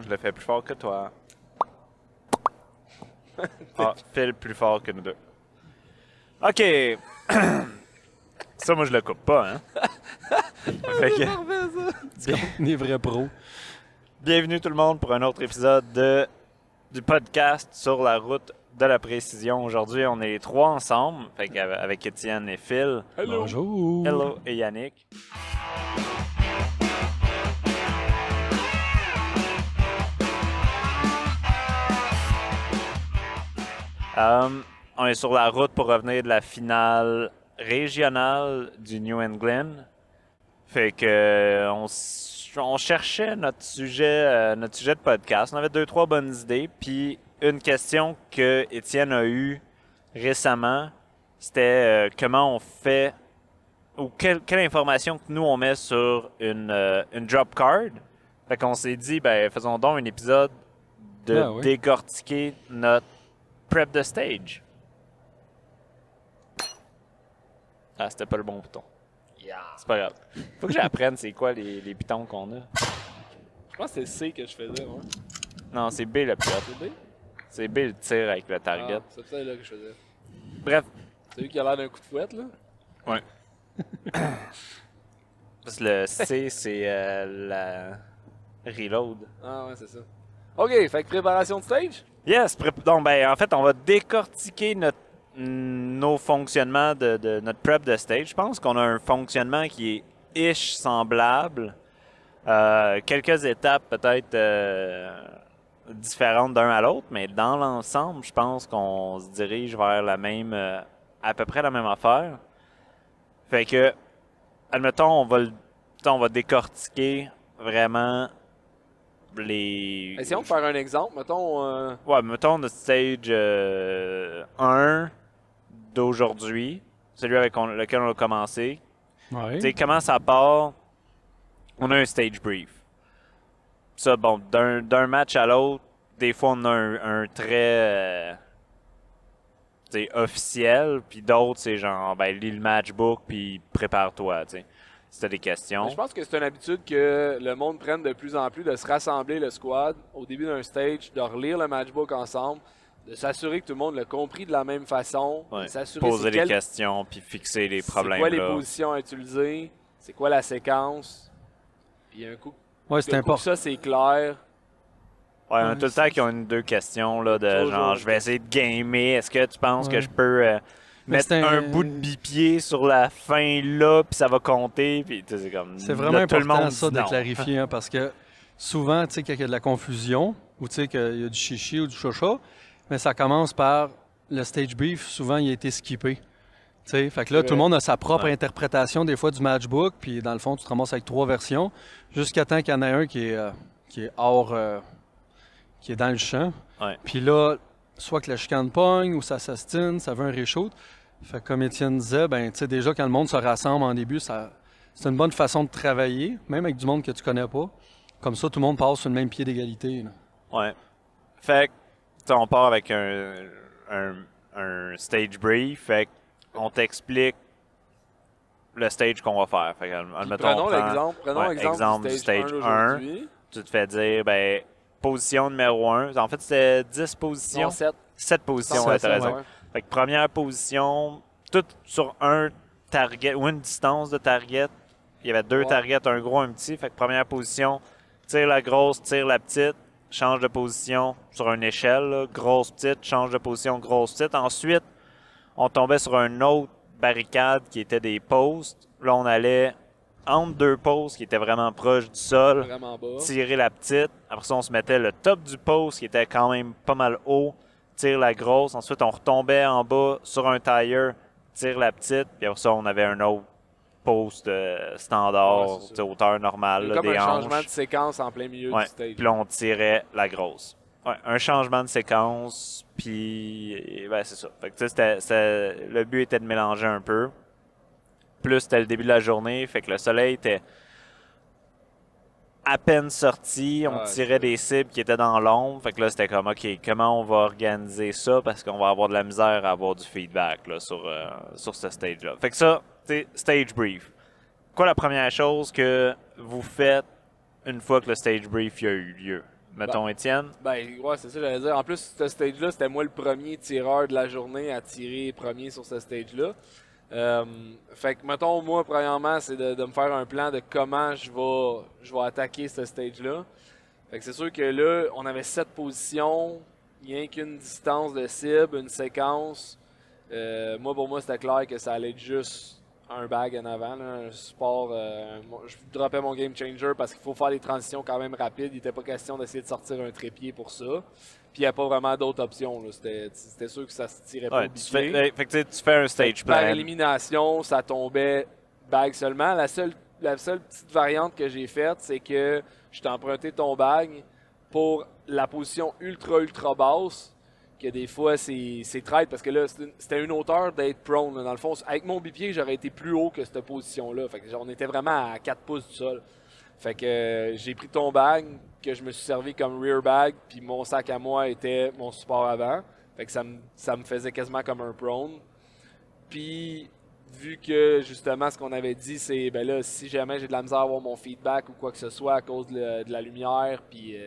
Je le fais plus fort que toi. Ah, Phil plus fort que nous deux. OK. Ça, moi, je le coupe pas, hein? Fait que, Des vrais pros. bienvenue tout le monde pour un autre épisode du podcast sur la route de la précision. Aujourd'hui, on est trois ensemble, fait avec Étienne et Phil. Hello. Bonjour. Hello et Yannick. On est sur la route pour revenir de la finale régionale du New England. Fait que on cherchait notre sujet de podcast. On avait 2-3 bonnes idées. Puis une question que Étienne a eue récemment, c'était comment on fait ou quelle information que nous on met sur une drop card. Fait qu'on s'est dit, ben faisons donc un épisode de décortiquer notre prep de stage. Ah, c'était pas le bon bouton. C'est pas grave. Faut que j'apprenne c'est quoi les pitons qu'on a. Je pense que c'est C que je faisais, moi. Non, c'est B le pilote. C'est B? C'est B le tir avec le target. Ah, c'est ça là que je faisais. Bref. C'est lui qui a l'air d'un coup de fouette, là? Ouais. Parce que le C, c'est la reload. Ah ouais, c'est ça. OK, fait que préparation de stage? Yes! Donc, ben, en fait, on va décortiquer nos fonctionnements de notre prep de stage. Je pense qu'on a un fonctionnement qui est ish semblable. Quelques étapes peut-être différentes d'un à l'autre, mais dans l'ensemble, je pense qu'on se dirige vers la même, à peu près la même affaire. Fait que, admettons, on va décortiquer vraiment les... Essayons de faire un exemple. Mettons... Ouais, mettons notre stage 1 d'aujourd'hui, celui avec lequel on a commencé. Ouais. Tu sais, comment ça part? On a un stage brief. Ça, bon, d'un match à l'autre, des fois on a un trait officiel, puis d'autres, c'est genre, ben, lis le matchbook, puis prépare-toi, tu sais. Si t'as des questions. Je pense que c'est une habitude que le monde prenne de plus en plus, de se rassembler le squad au début d'un stage, de relire le matchbook ensemble, de s'assurer que tout le monde l'a compris de la même façon, Ouais. de s'assurer Poser les questions, puis fixer les problèmes. c'est quoi les positions à utiliser, c'est quoi la séquence, puis un coup, Ouais, c'est un coup que important. ça c'est clair. Ouais, on a tout le temps qui ont une deux questions là, de Toujours. genre je vais essayer de gamer. Est-ce que tu penses que je peux mettre c'est un bout de bipied sur la fin là puis ça va compter puis c'est comme C'est vraiment là, tout le important monde ça dit de non. clarifier hein, parce que souvent, tu sais, qu'il y a de la confusion ou tu sais qu'il y a du chichi ou du chacha, mais ça commence par le stage brief. Souvent, il a été skippé. Tu sais, fait que là, C'est tout le vrai. monde a sa propre Ouais. interprétation des fois du matchbook, puis dans le fond, tu te ramasses avec 3 versions jusqu'à temps qu'il y en ait un qui est hors, qui est dans le champ. Ouais. Puis là, soit que la chicane pogne ou ça s'astine, ça veut un reshoot. Fait que comme Étienne disait, ben, tu sais, déjà quand le monde se rassemble en début, c'est une bonne façon de travailler, même avec du monde que tu connais pas. Comme ça, tout le monde passe sur le même pied d'égalité. là. Ouais. Fait que tu sais, on part avec un stage brief, fait on t'explique le stage qu'on va faire. Fait que, admettons, on Prenons prend- l'exemple, ouais, exemple du stage 1 d'aujourd'hui. Tu te fais dire ben position numéro 1. En fait, c'était 10 positions. Non, 7. 7 positions, Sept, ouais, t'as ouais. raison. Fait que première position, tout sur un target ou une distance de target. Il y avait 2 Ouais. targets, un gros, un petit. Fait que première position, tire la grosse, tire la petite, change de position sur une échelle, là, grosse, petite, change de position, grosse, petite. Ensuite, on tombait sur une autre barricade qui était des postes. Là, on allait entre 2 postes qui étaient vraiment proches du sol, Vraiment bas. tirer la petite. Après ça, on se mettait le top du poste qui était quand même pas mal haut, tire la grosse. Ensuite, on retombait en bas sur un tire, tire la petite. Puis après ça, on avait un autre poste standard, Ouais, c'est ça. tu sais, hauteur normale, là, Comme des un hanches. changement de séquence en plein milieu Ouais. du stage. Puis là, on tirait la grosse. Ouais, un changement de séquence, puis ben, c'est ça. Fait que, tu sais, le but était de mélanger un peu. Plus c'était le début de la journée, fait que le soleil était à peine sorti, on Ouais, tirait des cibles qui étaient dans l'ombre. Fait que là, c'était comme, OK, comment on va organiser ça? Parce qu'on va avoir de la misère à avoir du feedback là, sur ce stage-là. Fait que ça, tu sais, stage brief. Quoi la première chose que vous faites une fois que le stage brief a eu lieu? mettons, Étienne? Ouais, c'est ça, j'allais dire. En plus, ce stage-là, c'était moi le premier tireur de la journée à tirer premier sur ce stage-là. Fait que, mettons, moi, premièrement, c'est de me faire un plan de comment je vais attaquer ce stage-là. Fait que c'est sûr que là, on avait 7 positions, rien qu'une distance de cible, une séquence. Pour moi, c'était clair que ça allait être juste un bag en avant, là, un support. Je droppais mon game changer parce qu'il faut faire des transitions quand même rapides. Il n'était pas question d'essayer de sortir un trépied pour ça. Puis il n'y a pas vraiment d'autres options. C'était sûr que ça se tirait pas au bipied. Fait que tu fais un stage plan. Par élimination, ça tombait bag seulement. La seule petite variante que j'ai faite, c'est que je t'ai emprunté ton bag pour la position ultra basse. Que des fois, c'est traite parce que là, c'était une hauteur d'être prone. Là. Dans le fond, avec mon bipied, j'aurais été plus haut que cette position-là. Fait que on était vraiment à 4 pouces du sol. Fait que j'ai pris ton bag, que je me suis servi comme rear bag, puis mon sac à moi était mon support avant. Fait que ça me faisait quasiment comme un prone. Puis, vu que justement, ce qu'on avait dit, c'est ben là, si jamais j'ai de la misère à avoir mon feedback ou quoi que ce soit à cause de la lumière, puis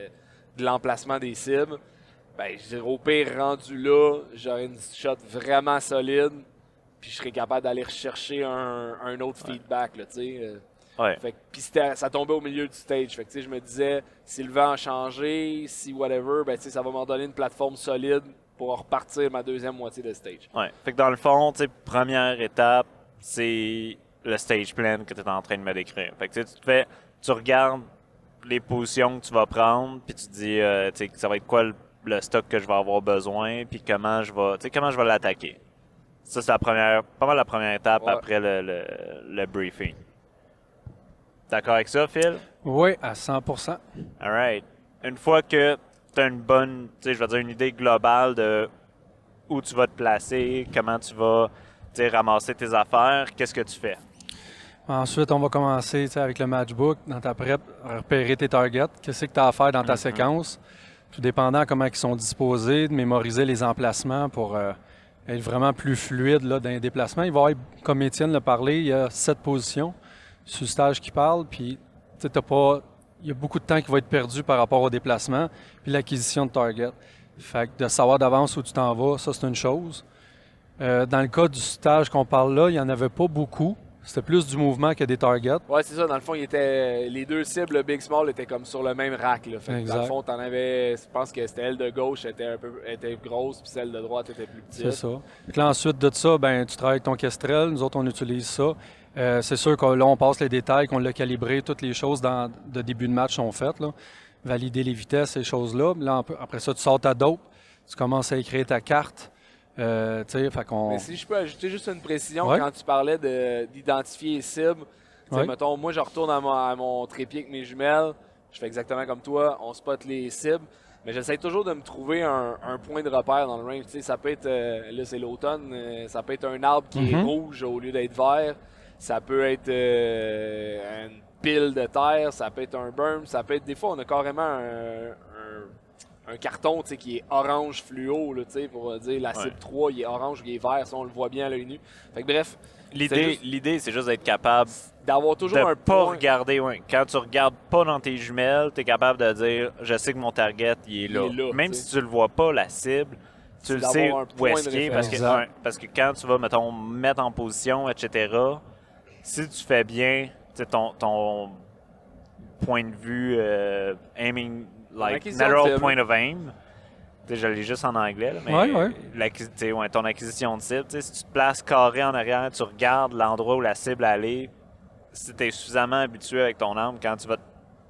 de l'emplacement des cibles, ben, au pire, rendu là, j'aurais une shot vraiment solide, puis je serais capable d'aller rechercher un autre feedback, là, tu sais. Fait puis ça tombait au milieu du stage. Fait que, je me disais, si le vent a changé, si whatever, ben, ça va m'en donner une plateforme solide pour repartir ma deuxième moitié de stage. Ouais. Fait que dans le fond, première étape, c'est le stage plan que tu es en train de me décrire. Fait que tu regardes les positions que tu vas prendre, puis tu te dis, ça va être quoi le stock que je vais avoir besoin, puis comment je vais l'attaquer. Ça, c'est pas mal la première étape après le briefing. D'accord avec ça, Phil? Oui, à 100%. All right. Une fois que tu as une bonne, une idée globale de où tu vas te placer, comment tu vas ramasser tes affaires, qu'est-ce que tu fais? Ensuite, on va commencer avec le matchbook, dans ta prep, repérer tes targets. Qu'est-ce que tu as à faire dans ta séquence? Tout dépendant de comment ils sont disposés, de mémoriser les emplacements pour être vraiment plus fluide là, dans les déplacements. Il va y avoir, comme Étienne l'a parlé, il y a 7 positions sur le stage qui parle, puis il y a beaucoup de temps qui va être perdu par rapport au déplacement, puis l'acquisition de target. Fait que de savoir d'avance où tu t'en vas, ça c'est une chose. Dans le cas du stage qu'on parle là, il n'y en avait pas beaucoup. C'était plus du mouvement que des targets. Ouais, c'est ça. Dans le fond, les deux cibles, le Big Small, étaient comme sur le même rack. Là. Fait que dans le fond, t'en avais. Je pense que c'était elle de gauche était grosse, puis celle de droite était plus petite. C'est ça. Puis là, ensuite de ça, ben, tu travailles avec ton Kestrel. Nous autres, on utilise ça. C'est sûr que là, on passe les détails, qu'on l'a calibré. Toutes les choses de début de match sont faites. Là. Valider les vitesses, ces choses-là. Là, après ça, tu sors ta dope. Tu commences à écrire ta carte. Mais si je peux ajouter juste une précision, quand tu parlais d'identifier les cibles, mettons, moi je retourne à mon trépied avec mes jumelles, je fais exactement comme toi, on spot les cibles, mais j'essaie toujours de me trouver un point de repère dans le range. Ça peut être, là c'est l'automne, ça peut être un arbre qui est rouge au lieu d'être vert, ça peut être une pile de terre, ça peut être un berm, ça peut être, des fois on a carrément un carton qui est orange fluo, là, pour dire la cible 3, il est orange ou il est vert, ça on le voit bien à l'œil nu. Fait que bref, l'idée c'est juste d'être capable d'avoir toujours de un pas point. Regarder. Quand tu regardes pas dans tes jumelles, tu es capable de dire je sais que mon target il est là. Même si tu le vois pas, la cible, tu le sais où est-ce qu'il est. Parce que quand tu vas, mettons, mettre en position, etc., si tu fais bien ton point de vue aiming, like narrow point of aim, je l'ai juste en anglais, là, mais ton acquisition de cible, si tu te places carré en arrière, tu regardes l'endroit où la cible allait, si tu es suffisamment habitué avec ton arme, quand tu vas te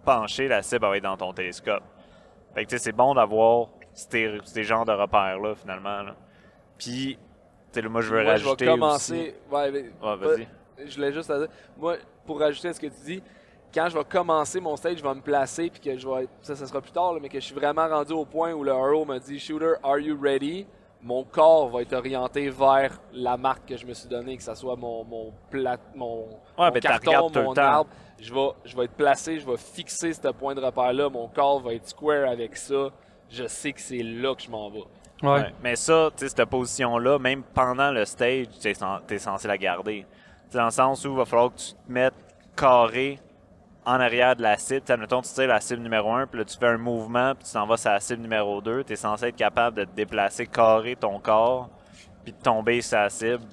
pencher, la cible va être dans ton télescope. Fait que c'est bon d'avoir ces genres de repères-là, finalement. Là. Puis, moi, je veux rajouter je vais commencer. Vas-y. Je voulais juste dire, moi, pour rajouter à ce que tu dis, quand je vais commencer mon stage, je vais me placer, puis que je vais ça sera plus tard, là, mais que je suis vraiment rendu au point où le RO me dit « Shooter, are you ready? » Mon corps va être orienté vers la marque que je me suis donnée, que ce soit mon carton, mon arbre. Je vais être placé, je vais fixer ce point de repère-là. Mon corps va être square avec ça. Je sais que c'est là que je m'en vais. Ouais. Mais ça, cette position-là, même pendant le stage, tu es censé la garder. T'sais, dans le sens où il va falloir que tu te mettes carré en arrière de la cible. Admettons, tu tires la cible numéro 1, puis là, tu fais un mouvement, puis tu t'en vas sur la cible numéro 2. Tu es censé être capable de te déplacer, carrer ton corps, puis de tomber sur la cible.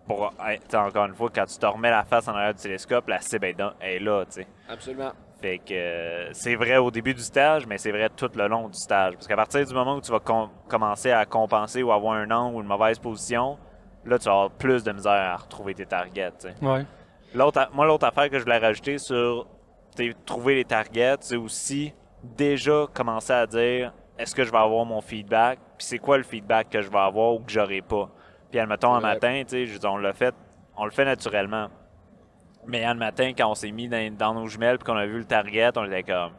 Pour, encore une fois, quand tu te remets la face en arrière du télescope, la cible est là, tu sais. Absolument. Fait que c'est vrai au début du stage, mais c'est vrai tout le long du stage. Parce qu'à partir du moment où tu vas commencer à compenser ou avoir un angle ou une mauvaise position, là, tu vas avoir plus de misère à retrouver tes targets, tu sais. Ouais. L'autre affaire que je voulais rajouter sur trouver les targets, c'est aussi déjà commencer à dire est-ce que je vais avoir mon feedback, puis c'est quoi le feedback que je vais avoir ou que j'aurai pas. Puis admettons un matin, on le fait naturellement. Mais un matin, quand on s'est mis dans nos jumelles et qu'on a vu le target, on était comme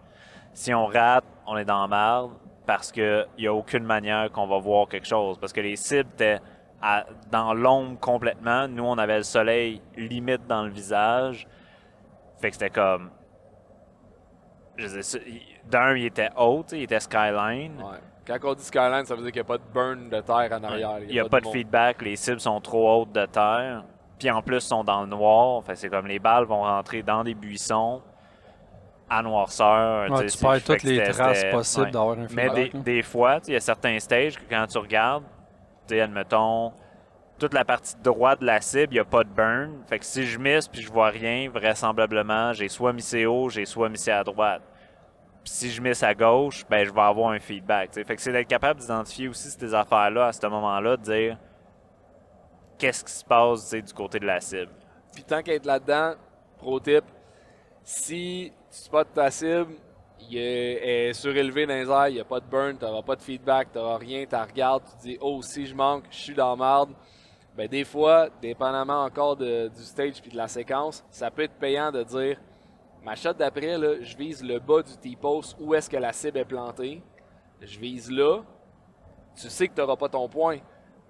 si on rate, on est dans la merde parce qu'il n'y a aucune manière qu'on va voir quelque chose. Parce que les cibles étaient dans l'ombre complètement. Nous, on avait le soleil limite dans le visage. Fait que c'était comme. D'un, il était haut, il était skyline. Ouais. Quand on dit skyline, ça veut dire qu'il n'y a pas de burn de terre en arrière. Il n'y a pas de feedback, les cibles sont trop hautes de terre. Puis en plus, ils sont dans le noir. Fait c'est comme les balles vont rentrer dans des buissons à noirceur. Ouais, tu perds toutes les traces possibles d'avoir un feedback. Mais des fois, il y a certains stages que quand tu regardes, admettons, toute la partie droite de la cible, il n'y a pas de burn. Fait que si je miss puis je vois rien, vraisemblablement, j'ai soit mis haut, j'ai soit mis à droite. Puis si je miss à gauche, ben je vais avoir un feedback. T'sais. Fait que c'est d'être capable d'identifier aussi ces affaires-là à ce moment-là, de dire qu'est-ce qui se passe du côté de la cible. Puis tant qu'à être là-dedans, pro tip, si tu spots ta cible, elle est surélevée dans les airs, il n'y a pas de burn, tu n'auras pas de feedback, tu n'auras rien, tu regardes, tu te dis « Oh, si je manque, je suis dans la merde », ben des fois, dépendamment encore du stage puis de la séquence, ça peut être payant de dire « Ma shot d'après, là, je vise le bas du T-post, où est-ce que la cible est plantée, je vise là, tu sais que tu n'auras pas ton point,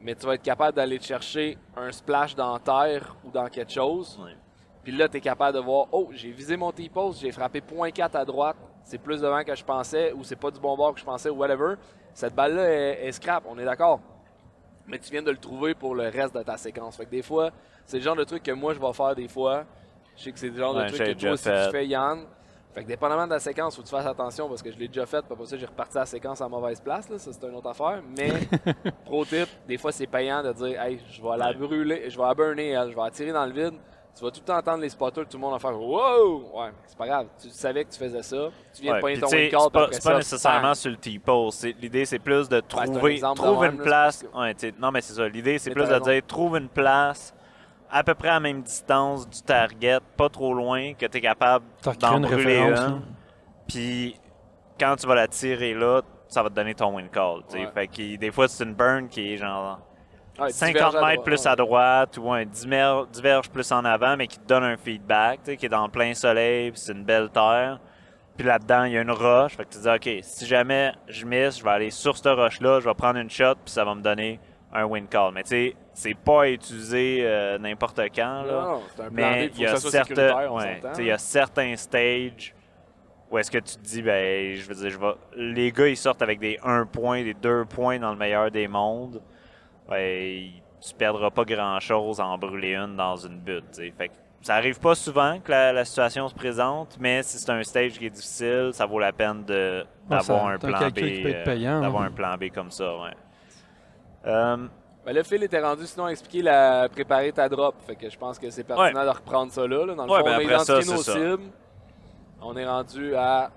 mais tu vas être capable d'aller te chercher un splash dans la terre ou dans quelque chose. Ouais. Puis là, tu es capable de voir, oh, j'ai visé mon T-post, j'ai frappé .4 à droite, c'est plus devant que je pensais, ou c'est pas du bon bord que je pensais, ou whatever. Cette balle-là est scrap, on est d'accord. Mais tu viens de le trouver pour le reste de ta séquence. Fait que des fois, c'est le genre de truc que moi, je vais faire des fois. Je sais que c'est le genre de truc que toi aussi tu fais, Yann. Fait que dépendamment de la séquence, il faut que tu fasses attention parce que je l'ai déjà fait. Puis pour ça, j'ai reparti la séquence en mauvaise place. Là. Ça, c'est une autre affaire. Mais, pro tip, des fois, c'est payant de dire, hey, je vais la brûler, je vais la burner, elle, je vais la tirer dans le vide. Tu vas tout le temps entendre les spotters, tout le monde va faire wow! Ouais, c'est pas grave. Tu savais que tu faisais ça. Tu viens de pogner ton win card. C'est pas nécessairement sur le T-post. L'idée, c'est plus de trouver une place. Non, mais c'est ça. L'idée, c'est plus de dire trouve une place à peu près à la même distance du target, pas trop loin, que tu es capable d'en brûler une. Puis quand tu vas la tirer là, ça va te donner ton win call. Ouais. Fait que des fois, c'est une burn qui est genre 50 mètres plus à droite ou 10 verges plus en avant, mais qui te donne un feedback, qui est dans le plein soleil, puis c'est une belle terre. Puis là-dedans, il y a une roche. Fait que tu te dis, OK, si jamais je miss, je vais aller sur cette roche-là, je vais prendre une shot, puis ça va me donner un win call. Mais tu sais, c'est pas à utiliser n'importe quand. Là. Non, c'est un plan mais il y a certains stages où est-ce que tu te dis, ben, je veux dire, les gars, ils sortent avec des 1 point, des 2 points dans le meilleur des mondes. Ben, tu perdras pas grand-chose à en brûler une dans une butte. T'sais. Fait que ça arrive pas souvent que la situation se présente, mais si c'est un stage qui est difficile, ça vaut la peine d'avoir un plan B. D'avoir un plan B comme ça, ouais. Ben là, Phil était rendu sinon à expliquer préparer ta drop. Fait que je pense que c'est pertinent de reprendre ça là. Dans le fond, on a identifié nos cibles. On est rendu à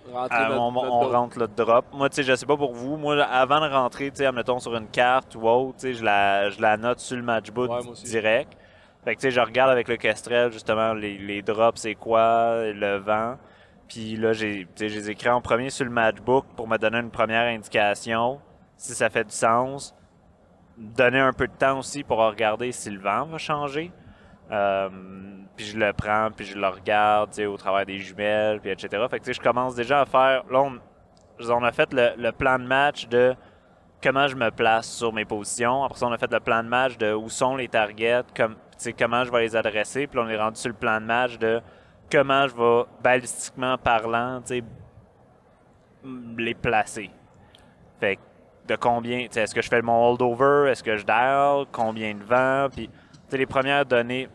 rentrer on rentre le drop. Moi, tu sais, je sais pas pour vous. Moi, avant de rentrer, tu sais, admettons sur une carte ou autre, tu sais, je la note sur le matchbook direct. Fait que, tu sais, je regarde avec le Kestrel, justement, les drops, c'est quoi, le vent. Puis là, je les écris en premier sur le matchbook pour me donner une première indication, si ça fait du sens. Donner un peu de temps aussi pour regarder si le vent va changer. Puis je le prends, puis je le regarde au travers des jumelles, puis etc. Fait que je commence déjà à faire... Là, on a fait le plan de match de comment je me place sur mes positions. Après ça, on a fait le plan de match de où sont les targets, comment je vais les adresser. Puis là, on est rendu sur le plan de match de comment je vais, balistiquement parlant, les placer. Fait que de combien... Est-ce que je fais mon holdover? Est-ce que je dial? Combien de vent? Puis les premières données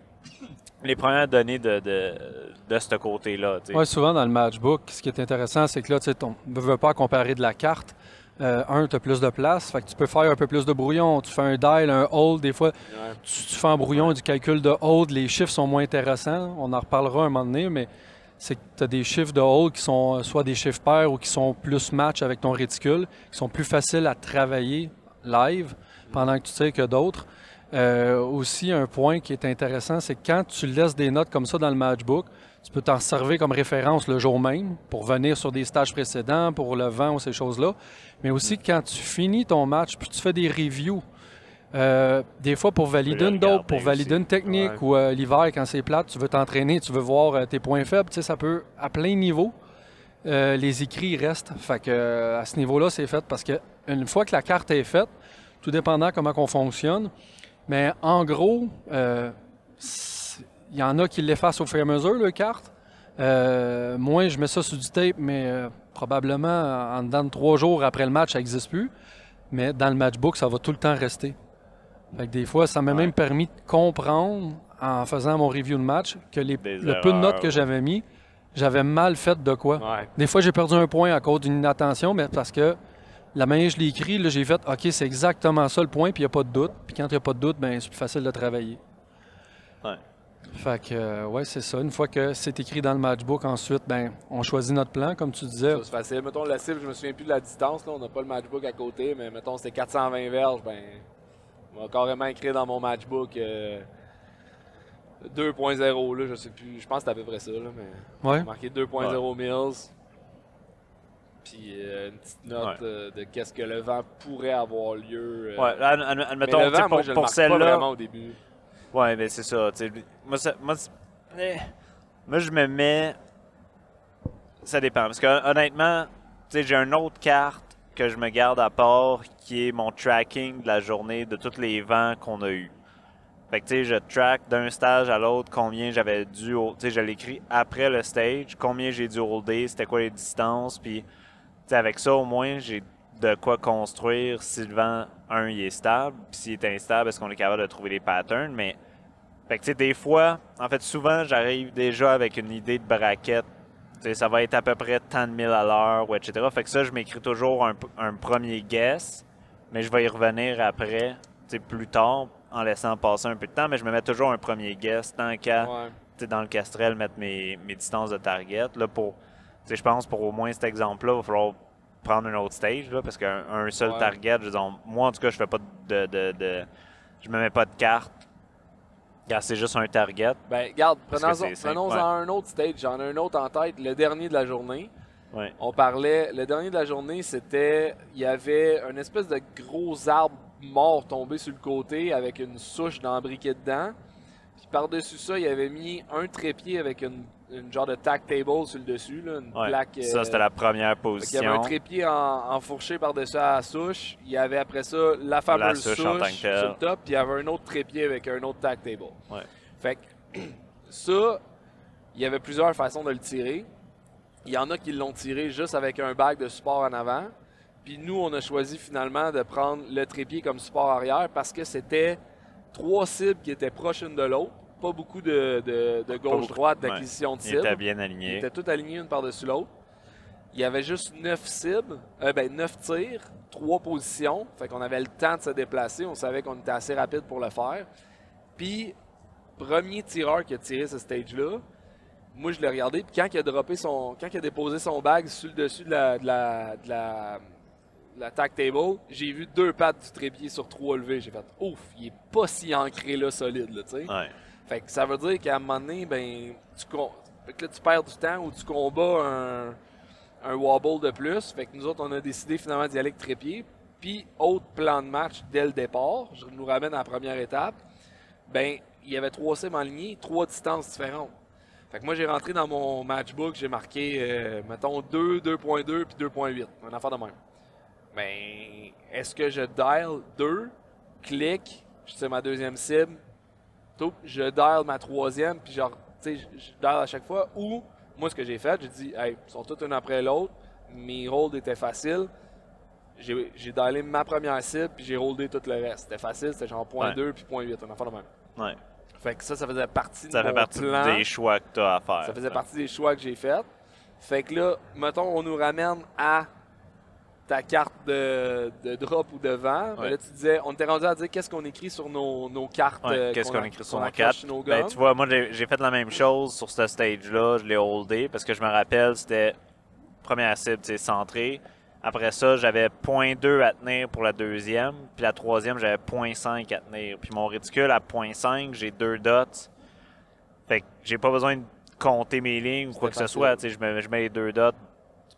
de de ce côté-là. Oui, souvent dans le matchbook, ce qui est intéressant, c'est que là, tu ne veux pas comparer de la carte. Tu as plus de place, fait que tu peux faire un peu plus de brouillon. Tu fais un dial, un hold, des fois, tu fais un brouillon du calcul de hold, les chiffres sont moins intéressants. On en reparlera un moment donné, mais c'est que tu as des chiffres de hold qui sont soit des chiffres pairs ou qui sont plus match avec ton réticule, qui sont plus faciles à travailler live pendant que tu tires que d'autres. Aussi, un point qui est intéressant, c'est que quand tu laisses des notes comme ça dans le matchbook, tu peux t'en servir comme référence le jour même pour venir sur des stages précédents, pour le vent ou ces choses-là. Mais aussi, quand tu finis ton match, puis tu fais des reviews, des fois pour valider une dope, pour valider une technique, ou l'hiver, quand c'est plate, tu veux t'entraîner, tu veux voir tes points faibles, tu sais, ça peut, à plein niveau, les écrits restent. Fait que, à ce niveau-là, c'est fait parce qu'une fois que la carte est faite, tout dépendant comment on fonctionne, mais en gros, il y en a qui l'effacent au fur et à mesure, le carte. Moi, je mets ça sur du tape, mais probablement en dedans de 3 jours après le match, ça n'existe plus. Mais dans le matchbook, ça va tout le temps rester. Fait que des fois, ça m'a même permis de comprendre, en faisant mon review de match, que le peu de notes que j'avais mis, j'avais mal fait de quoi. Ouais. Des fois, j'ai perdu un point à cause d'une inattention, mais parce que la manière que je l'ai écrit, là, j'ai fait « OK, c'est exactement ça le point, puis il n'y a pas de doute. » Puis quand il n'y a pas de doute, ben c'est plus facile de travailler. Ouais. Fait que, ouais, c'est ça. Une fois que c'est écrit dans le matchbook, ensuite, ben on choisit notre plan, comme tu disais. Ça, c'est facile. Mettons la cible, je me souviens plus de la distance. Là. On n'a pas le matchbook à côté, mais mettons c'était 420 verges. Ben, on va carrément écrire dans mon matchbook 2.0. Là, je sais plus. Je pense que c'est à peu près ça. Là, mais Ouais. j'ai marqué 2.0 mills. Puis une petite note de qu'est-ce que le vent pourrait avoir lieu. Ouais, admettons, mais le vent, moi, je le pour marque pas celle-là. vraiment au début. Ouais, mais c'est ça. Moi, je me mets. Ça dépend. Parce que honnêtement, j'ai une autre carte que je me garde à part qui est mon tracking de la journée de tous les vents qu'on a eu. Fait que tu sais, je track d'un stage à l'autre combien j'avais dû. Tu sais, je l'écris après le stage, combien j'ai dû holder, c'était quoi les distances. Puis, tu sais, avec ça, au moins, j'ai de quoi construire si le vent, il est stable. Puis s'il est instable, est-ce qu'on est capable de trouver des patterns. Mais, fait que tu sais, des fois, en fait, souvent, j'arrive déjà avec une idée de braquette. Tu sais, ça va être à peu près tant de mille à l'heure, ou etc. Fait que ça, je m'écris toujours un premier guess, mais je vais y revenir après, tu sais, plus tard, en laissant passer un peu de temps, mais je me mets toujours un premier guess, tant qu'à, tu sais, dans le Castrel, mettre mes distances de target. Là, pour, tu sais, je pense pour au moins cet exemple-là, il va falloir prendre un autre stage, là, parce qu'un seul target, je veux dire, moi, en tout cas, je fais pas je me mets pas de carte. C'est juste un target. Ben, regarde, prenons-en un autre stage. J'en ai un autre en tête, le dernier de la journée. Ouais. On parlait, le dernier de la journée, c'était, il y avait un espèce de gros arbre mort tombé sur le côté avec une souche d'embriqué dedans. Puis par-dessus ça, il avait mis un trépied avec une genre de tack table sur le dessus, là, une plaque. Ça, c'était la première position. Il y avait un trépied enfourché par-dessus à la souche. Il y avait après ça la fameuse souche sur le top. Puis il y avait un autre trépied avec un autre tack table. Ouais. Fait que ça, il y avait plusieurs façons de le tirer. Il y en a qui l'ont tiré juste avec un bag de support en avant. Puis nous, on a choisi finalement de prendre le trépied comme support arrière parce que c'était 3 cibles qui étaient proches l'une de l'autre. Pas beaucoup de gauche-droite d'acquisition de cibles. Ils étaient bien alignés. Ils étaient tous alignés une par-dessus l'autre. Il y avait juste 9 cibles, 9 tirs, 3 positions. Fait qu'on avait le temps de se déplacer. On savait qu'on était assez rapide pour le faire. Puis, premier tireur qui a tiré ce stage-là, moi je l'ai regardé. Puis quand il a déposé son bag sur le dessus de la tack table, j'ai vu 2 pattes du trépied sur 3 levés. J'ai fait ouf, il est pas si ancré là, solide, là, tu sais. Ouais. Fait que ça veut dire qu'à un moment donné, ben, tu perds du temps ou tu combats un wobble de plus. Fait que nous autres, on a décidé finalement d'y aller avec trépied. Puis, autre plan de match dès le départ, je nous ramène à la première étape, ben, il y avait 3 cibles en ligne, 3 distances différentes. Fait que moi, j'ai rentré dans mon matchbook, j'ai marqué, mettons, 2, 2.2 puis 2.8. Un affaire de même. Ben, est-ce que je dial 2, clique, je sais ma deuxième cible, je dial ma troisième, puis genre, tu sais, je dial à chaque fois. Ou, moi, ce que j'ai fait, j'ai dit, hey, ils sont tous un après l'autre, mes holds étaient faciles. J'ai dialé ma première cible, puis j'ai holdé tout le reste. C'était facile, c'était genre .2 puis .8, on en fait le même. Ouais. Fait que ça faisait partie de Ça fait mon partie plan. des choix que tu as à faire. Ça faisait partie des choix que j'ai faits. Fait que là, mettons, on nous ramène à ta carte de drop ou de vent. Mais Ouais. là, tu disais, on était rendu à dire qu'est-ce qu'on écrit sur nos cartes. Ouais, qu'est-ce qu'on écrit sur nos accroche cartes? sur nos Ben, guns. tu vois, moi, j'ai fait la même chose sur ce stage-là. Je l'ai holdé parce que je me rappelle, c'était première cible, c'est centré. Après ça, j'avais 0.2 à tenir pour la deuxième. Puis la troisième, j'avais 0.5 à tenir. Puis mon réticule, à 0.5, j'ai 2 dots. Fait que j'ai pas besoin de compter mes lignes ou quoi que ce soit. Tu sais, je mets les 2 dots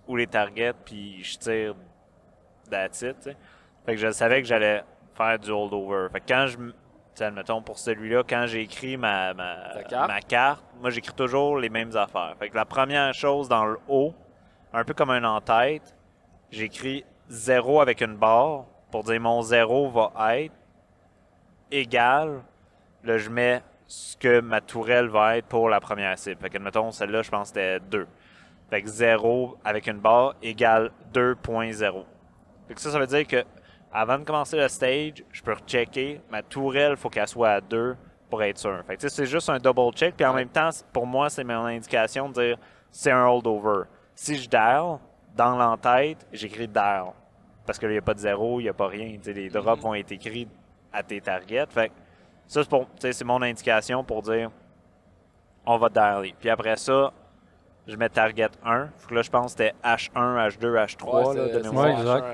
ou les targets, puis je tire that's it, tu sais. Fait que je savais que j'allais faire du holdover. Fait que quand tu sais, admettons, pour celui-là, quand j'ai écrit ma carte, moi, j'écris toujours les mêmes affaires. Fait que la première chose dans le haut, un peu comme un en-tête, j'écris 0 avec une barre pour dire mon 0 va être égal. Là, je mets ce que ma tourelle va être pour la première cible. Fait que, admettons, celle-là, je pense que c'était 2. Fait que 0 avec une barre égale 2.0. Fait que ça veut dire que avant de commencer le stage, je peux rechecker. Ma tourelle, il faut qu'elle soit à 2 pour être sûr. Fait que c'est juste un double check. Puis en même temps, pour moi, c'est mon indication de dire c'est un holdover. Si je dial, dans l'entête, j'écris dial. Parce qu'il n'y a pas de 0, il n'y a pas rien. T'sais, les drops vont être écrits à tes targets. Fait que ça, c'est mon indication pour dire on va dialer. Puis après ça, je mets target 1. Fait que là, je pense que c'était H1, H2, H3 là, de mémoire. Ouais, exact.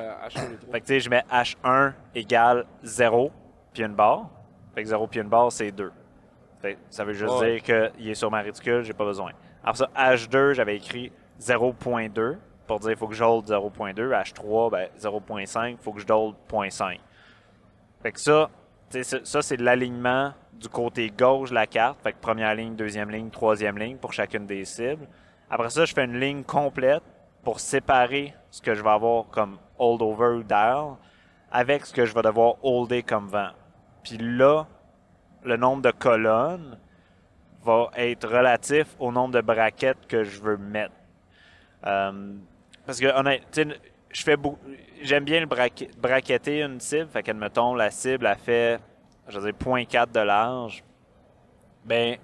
Fait que tu sais, je mets H1 égale 0 puis une barre. Fait que 0 puis une barre, c'est 2. Fait que ça veut juste dire qu'il est sur ma réticule, j'ai pas besoin. Après ça, H2, j'avais écrit 0.2 pour dire qu'il faut que je hold 0.2. H3, ben 0.5, il faut que je hold 0.5. Fait que ça, c'est l'alignement du côté gauche de la carte. Fait que première ligne, deuxième ligne, troisième ligne pour chacune des cibles. Après ça, je fais une ligne complète pour séparer ce que je vais avoir comme holdover ou dial avec ce que je vais devoir holder comme vent. Puis là, le nombre de colonnes va être relatif au nombre de braquettes que je veux mettre. Parce que honnêtement, j'aime bien braquetter une cible. Fait qu'admettons, la cible a fait, je veux dire, 0.4 de large. Ben,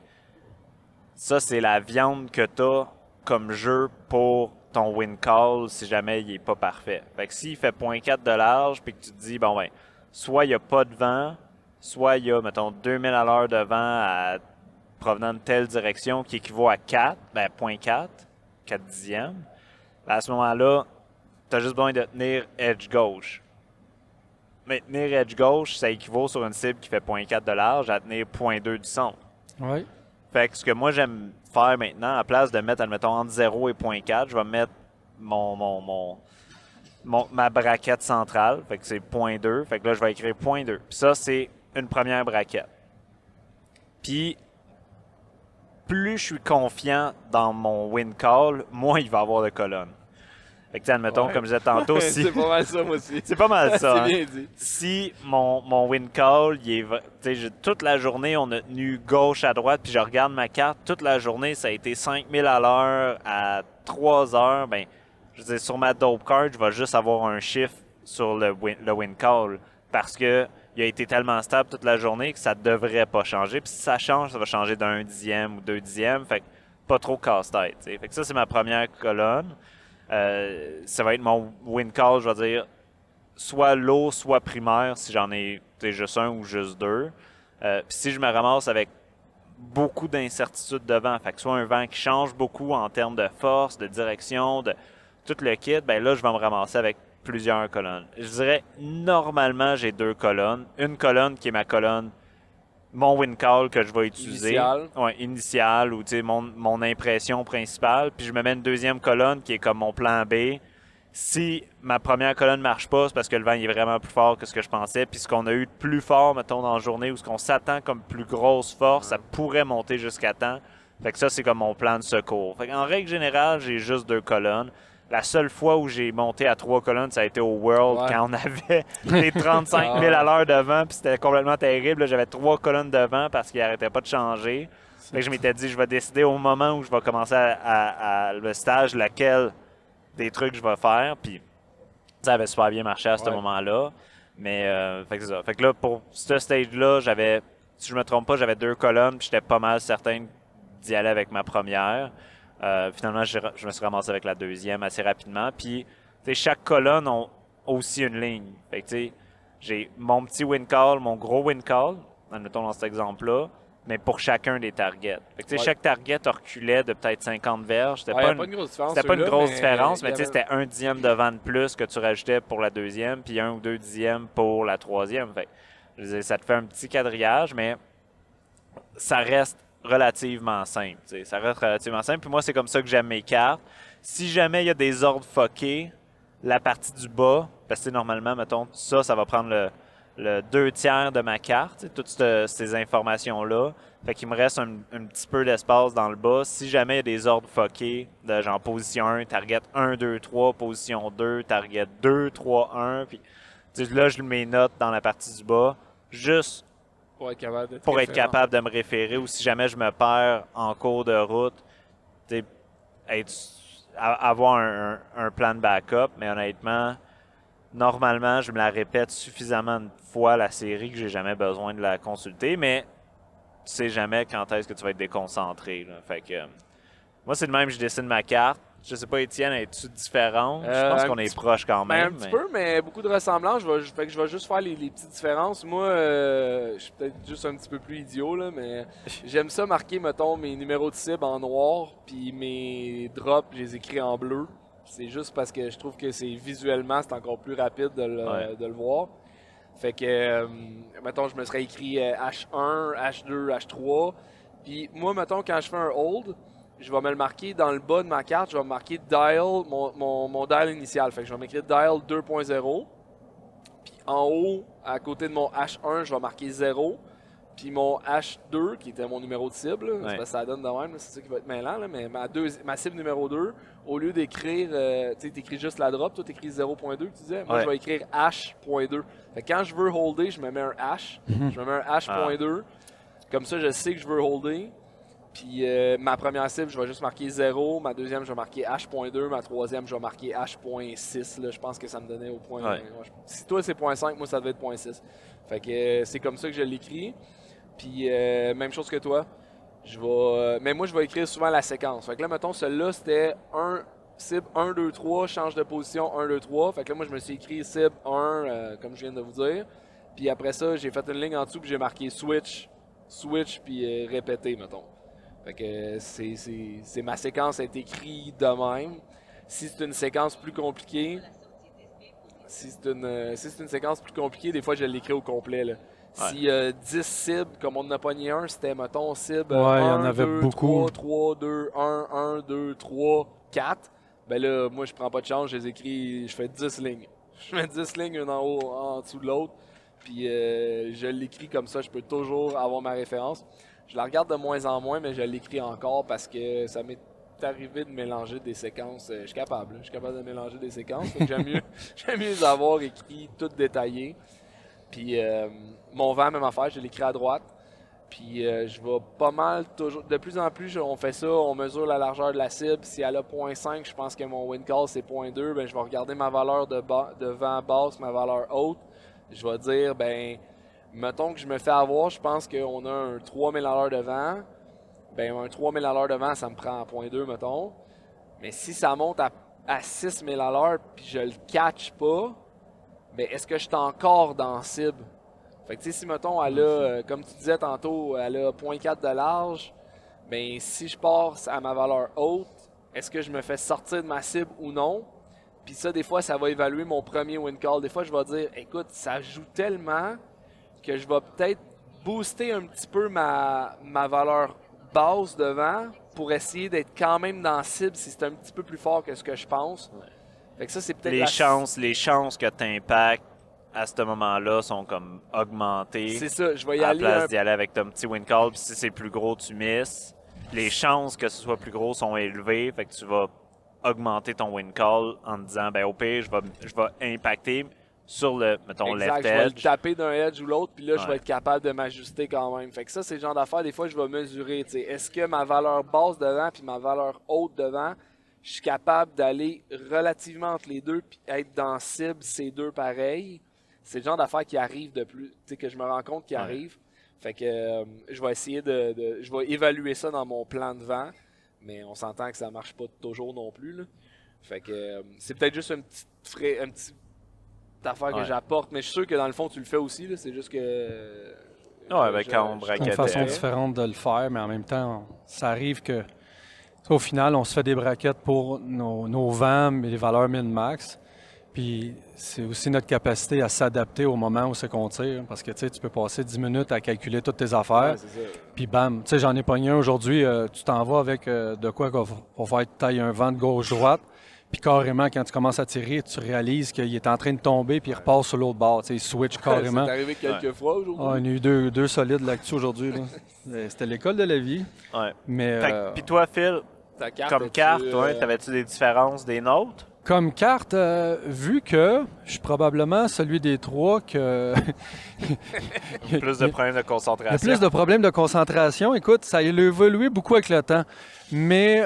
ça, c'est la viande que tu as comme jeu pour ton win call si jamais il n'est pas parfait. Fait que s'il fait 0.4 de large puis que tu te dis, bon ben, soit il n'y a pas de vent, soit il y a, mettons, 2000 à l'heure de vent provenant de telle direction qui équivaut à 4, ben 0.4, 4 dixièmes. Ben, à ce moment-là, tu as juste besoin de tenir edge gauche. Mais tenir edge gauche, ça équivaut sur une cible qui fait 0.4 de large à tenir 0.2 du centre. Oui. Fait que ce que moi j'aime faire maintenant, à place de mettre, admettons, entre 0 et 0.4, je vais mettre ma braquette centrale. Fait que c'est 0.2. Fait que là, je vais écrire 0.2. Puis ça, c'est une première braquette. Puis, plus je suis confiant dans mon win call, moins il va y avoir de colonnes. Fait que, admettons, comme je disais tantôt, si... C'est pas mal ça, moi aussi. C'est pas mal ça. C'est bien dit. Si mon win call, toute la journée, on a tenu gauche à droite, puis je regarde ma carte, toute la journée, ça a été 5000 à l'heure à 3 heures, ben, je veux dire, sur ma dope card, je vais juste avoir un chiffre sur le win call, parce que il a été tellement stable toute la journée que ça devrait pas changer. Puis si ça change, ça va changer d'1 dixième ou 2 dixièmes, fait que pas trop casse-tête. Fait que ça, c'est ma première colonne. Ça va être mon win call, je vais dire, soit low, soit primaire, si j'en ai juste un ou juste deux. Puis si je me ramasse avec beaucoup d'incertitudes de vent, fait que soit un vent qui change beaucoup en termes de force, de direction, de tout le kit, ben là, je vais me ramasser avec plusieurs colonnes. Je dirais, normalement, j'ai 2 colonnes. Une colonne qui est ma colonne, mon win call que je vais utiliser. Initial. Ouais, initial, ou mon impression principale. Puis je me mets une deuxième colonne qui est comme mon plan B. Si ma première colonne ne marche pas, c'est parce que le vent est vraiment plus fort que ce que je pensais. Puis ce qu'on a eu de plus fort, mettons, dans la journée, ou ce qu'on s'attend comme plus grosse force, ça pourrait monter jusqu'à temps. Fait que ça, c'est comme mon plan de secours. Fait en règle générale, j'ai juste 2 colonnes. La seule fois où j'ai monté à 3 colonnes, ça a été au World, quand on avait les 35 000 à l'heure de vent, puis c'était complètement terrible. Là, j'avais 3 colonnes de vent parce qu'il n'arrêtait pas de changer. Fait que je m'étais dit, je vais décider au moment où je vais commencer à le stage, laquelle des trucs je vais faire. Puis ça avait super bien marché à ce moment-là. Mais fait que c'est ça. Fait que là, pour ce stage-là, j'avais si je me trompe pas, j'avais 2 colonnes, puis j'étais pas mal certain d'y aller avec ma première. Finalement, je me suis ramassé avec la deuxième assez rapidement. Puis, chaque colonne a aussi une ligne. Fait que, j'ai mon petit win call, mon gros win call, admettons dans cet exemple-là, mais pour chacun des targets. Fait que, chaque target reculait de peut-être 50 verges. C'était pas une grosse différence, mais c'était 1 dixième de vent de plus que tu rajoutais pour la deuxième, puis 1 ou 2 dixièmes pour la troisième. Fait que, je veux dire, ça te fait un petit quadrillage, mais ça reste relativement simple. Ça reste relativement simple. Puis moi, c'est comme ça que j'aime mes cartes. Si jamais il y a des ordres fuckés, la partie du bas, parce que normalement, mettons, ça va prendre le 2/3 de ma carte, toutes ces informations-là. Fait qu'il me reste un petit peu d'espace dans le bas. Si jamais il y a des ordres fuckés, de genre position 1, target 1, 2, 3, position 2, target 2, 3, 1, puis là, je mets notes dans la partie du bas, juste pour être capable de me référer, ou si jamais je me perds en cours de route, avoir un plan de backup. Mais honnêtement, normalement, je me la répète suffisamment de fois la série que j'ai jamais besoin de la consulter, mais tu sais jamais quand est-ce que tu vas être déconcentré. Là. Fait que moi, c'est de même, je dessine ma carte. Je sais pas, Étienne, es-tu différent? Je pense qu'on est proche quand même. Un petit peu, mais beaucoup de ressemblances. Je vais juste faire les petites différences. Moi, je suis peut-être juste un petit peu plus idiot, là, mais j'aime ça marquer, mettons, mes numéros de cible en noir, puis mes drops, je les écris en bleu. C'est juste parce que je trouve que visuellement, c'est encore plus rapide de le voir. Fait que, mettons, je me serais écrit H1, H2, H3. Puis moi, mettons, quand je fais un hold, je vais me le marquer dans le bas de ma carte, je vais me marquer dial, mon dial initial. Fait que je vais m'écrire dial 2.0. Puis en haut, à côté de mon H1, je vais marquer 0. Puis mon H2, qui était mon numéro de cible, c'est parce que ça donne de même, c'est ça qui va être mêlant, là, mais ma cible numéro 2, au lieu d'écrire, tu écris juste la drop, toi tu écris 0.2, tu disais, moi je vais écrire H.2. Fait que quand je veux holder, je me mets un H, je me mets un H.2, comme ça je sais que je veux holder. Puis ma première cible, je vais juste marquer 0. Ma deuxième, je vais marquer H.2. Ma troisième, je vais marquer H.6. Là, je pense que ça me donnait au point. Si toi, c'est 0.5, moi, ça devait être 0.6. Fait que c'est comme ça que je l'écris. Puis même chose que toi. Mais moi, je vais écrire souvent la séquence. Fait que là, mettons, celui-là, c'était cible 1, 2, 3, change de position 1, 2, 3. Fait que là, moi, je me suis écrit cible 1, comme je viens de vous dire. Puis après ça, j'ai fait une ligne en dessous, puis j'ai marqué switch, puis répéter, mettons. Fait que c'est ma séquence est écrite de même. Si c'est une séquence plus compliquée, si c'est une séquence plus compliquée, des fois je l'écris au complet. Là. S'il y a 10 cibles, comme on en a pogné un, c'était, mettons, cible 1, 2, 3, 3, 2, 1, 1, 2, 3, 4. Ben là, moi, je prends pas de chance, je les écris, je fais 10 lignes. Je mets 10 lignes, une en haut, en dessous de l'autre. Puis je l'écris comme ça, je peux toujours avoir ma référence. Je la regarde de moins en moins, mais je l'écris encore parce que ça m'est arrivé de mélanger des séquences. Je suis capable de mélanger des séquences. J'aime mieux les avoir écrits, toutes détaillées. Puis mon vent, même affaire, je l'écris à droite. Puis je vais pas mal toujours. De plus en plus, on fait ça, on mesure la largeur de la cible. Si elle a 0.5, je pense que mon wind call c'est 0.2. Ben, je vais regarder ma valeur de vent basse, ma valeur haute. Je vais dire, ben, mettons que je me fais avoir, je pense qu'on a un 3000 à l'heure de vent. Ben, un 3000 à l'heure de vent, ça me prend 0.2, mettons. Mais si ça monte à 6000 à l'heure puis je le catch pas, ben, est-ce que je suis encore dans la cible? Fait que, tu sais, si, mettons, elle a, comme tu disais tantôt, elle a 0.4 de large, ben, si je pars à ma valeur haute, est-ce que je me fais sortir de ma cible ou non? Puis ça, des fois, ça va évaluer mon premier win call. Des fois, je vais dire, écoute, ça joue tellement que je vais peut-être booster un petit peu ma valeur basse devant pour essayer d'être quand même dans la cible si c'est un petit peu plus fort que ce que je pense. Fait que ça, c'est peut-être les chances que tu impactes à ce moment-là sont comme augmentées. C'est ça, je vais y à aller. À la place d'y aller avec ton petit win call, puis si c'est plus gros, tu misses. Les chances que ce soit plus gros sont élevées, fait que tu vas augmenter ton win call en te disant, ben au pire, je vais impacter sur le, mettons, exact, left edge. Je vais le taper d'un edge ou l'autre, puis là, je vais être capable de m'ajuster quand même. Fait que ça, c'est le genre d'affaires, des fois, je vais mesurer. Est-ce que ma valeur basse devant puis ma valeur haute devant, je suis capable d'aller relativement entre les deux puis être dans cible, ces deux pareils. C'est le genre d'affaires qui arrive de plus, que je me rends compte qui arrive. Fait que je vais essayer je vais évaluer ça dans mon plan de vent, mais on s'entend que ça marche pas toujours non plus, là. Fait que c'est peut-être juste un petit affaire que j'apporte, mais je suis sûr que dans le fond tu le fais aussi, là. C'est juste que quand on C'est braquette. une façon différente de le faire, mais en même temps, ça arrive que au final, on se fait des braquettes pour nos vents et les valeurs min-max. Puis c'est aussi notre capacité à s'adapter au moment où c'est qu'on tire. Parce que tu peux passer 10 minutes à calculer toutes tes affaires. Puis bam, tu sais, j'en ai pogné un aujourd'hui. Tu t'en vas avec de quoi qu'on va faire tailler un vent de gauche-droite. Puis carrément, quand tu commences à tirer, tu réalises qu'il est en train de tomber puis il repart sur l'autre bord. Tu sais, il switch carrément. C'est arrivé quelques fois aujourd'hui. Ah, on a eu deux solides là-dessus aujourd'hui. Là. C'était l'école de la vie. Ouais. Mais Puis toi, Phil, Ta carte, comme carte, t'avais-tu des différences des nôtres? comme carte, vu que je suis probablement celui des trois que... Plus de problèmes de Il y a concentration. plus de problèmes de concentration. Écoute, ça a évolué beaucoup avec le temps. Mais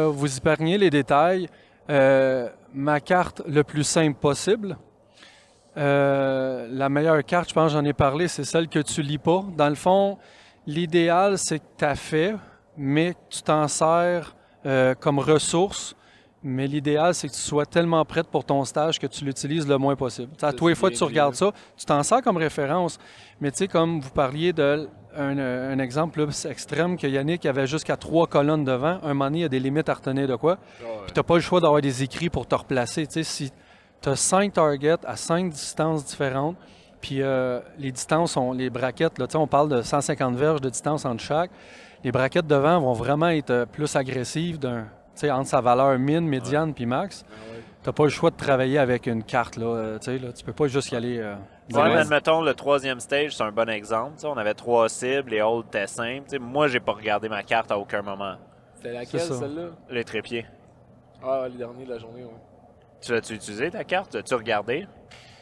vous épargnez les détails. Ma carte le plus simple possible. La meilleure carte, je pense j'en ai parlé, c'est celle que tu lis pas. Dans le fond, l'idéal, c'est que tu as fait, mais tu t'en sers comme ressource. Mais l'idéal, c'est que tu sois tellement prête pour ton stage que tu l'utilises le moins possible. À tous les fois que tu regardes ça, tu t'en sers comme référence. Mais tu sais, comme vous parliez d'un exemple plus extrême que Yannick avait jusqu'à 3 colonnes devant, un moment donné, il y a des limites à retenir de quoi. Puis tu n'as pas le choix d'avoir des écrits pour te replacer. Tu sais, si tu as 5 targets à 5 distances différentes, puis les distances, les braquettes, là, on parle de 150 verges de distance entre chaque. Les braquettes devant vont vraiment être plus agressives entre sa valeur min, médiane puis max. Tu n'as pas le choix de travailler avec une carte. Là, tu peux pas juste y aller. Mais admettons, le troisième stage, c'est un bon exemple. On avait 3 cibles, les holds étaient simples. Moi, j'ai pas regardé ma carte à aucun moment. C'était laquelle, celle-là? Les trépieds. Ah, les derniers de la journée, oui. Tu l'as-tu utilisé, ta carte? As-tu regardé?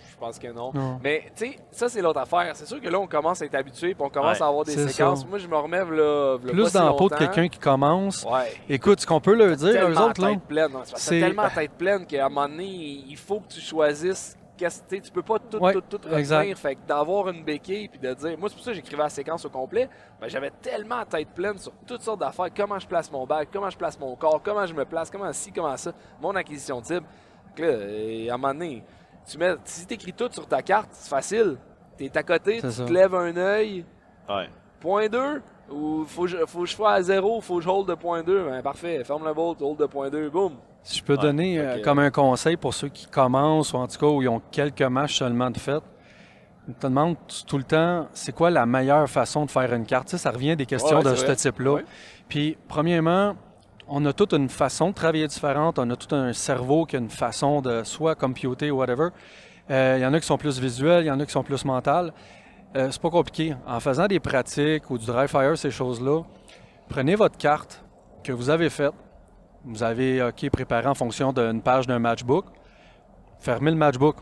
Je pense que non. Mais, tu sais, ça, c'est l'autre affaire. C'est sûr que là, on commence à être habitué et on commence à avoir des séquences. Ça. Moi, je me remets là, plus dans la peau de quelqu'un qui commence. Ouais. Écoute, ce qu'on peut leur dire, eux autres, là. C'est tellement tête pleine qu'à un moment donné, il faut que tu choisisses. Tu peux pas tout retenir. Fait que d'avoir une béquille puis de dire. Moi, c'est pour ça que j'écrivais la séquence au complet. Ben, j'avais tellement la tête pleine sur toutes sortes d'affaires. Comment je place mon bag, comment je place mon corps, comment je me place, comment ci, comment ça. Mon acquisition de cible. Là, à un moment donné. Si tu écris tout sur ta carte, c'est facile. Tu es à côté, tu te lèves un œil. Ouais. Point 2, ou faut que je fasse à 0, faut que je hold de point 2. Ben, parfait, ferme le bolt, hold de point 2, boum. Si je peux donner comme un conseil pour ceux qui commencent ou en tout cas où ils ont quelques matchs seulement de fait, je te demande tout le temps, c'est quoi la meilleure façon de faire une carte? Ça revient à des questions de ce type-là. Ouais. Puis, premièrement, on a toute une façon de travailler différente. On a tout un cerveau qui a une façon de soit computer ou whatever. Il y en a qui sont plus visuels, il y en a qui sont plus mentales. C'est pas compliqué. En faisant des pratiques ou du dry fire, ces choses-là, prenez votre carte que vous avez faite. Vous avez préparé en fonction d'une page d'un matchbook. Fermez le matchbook.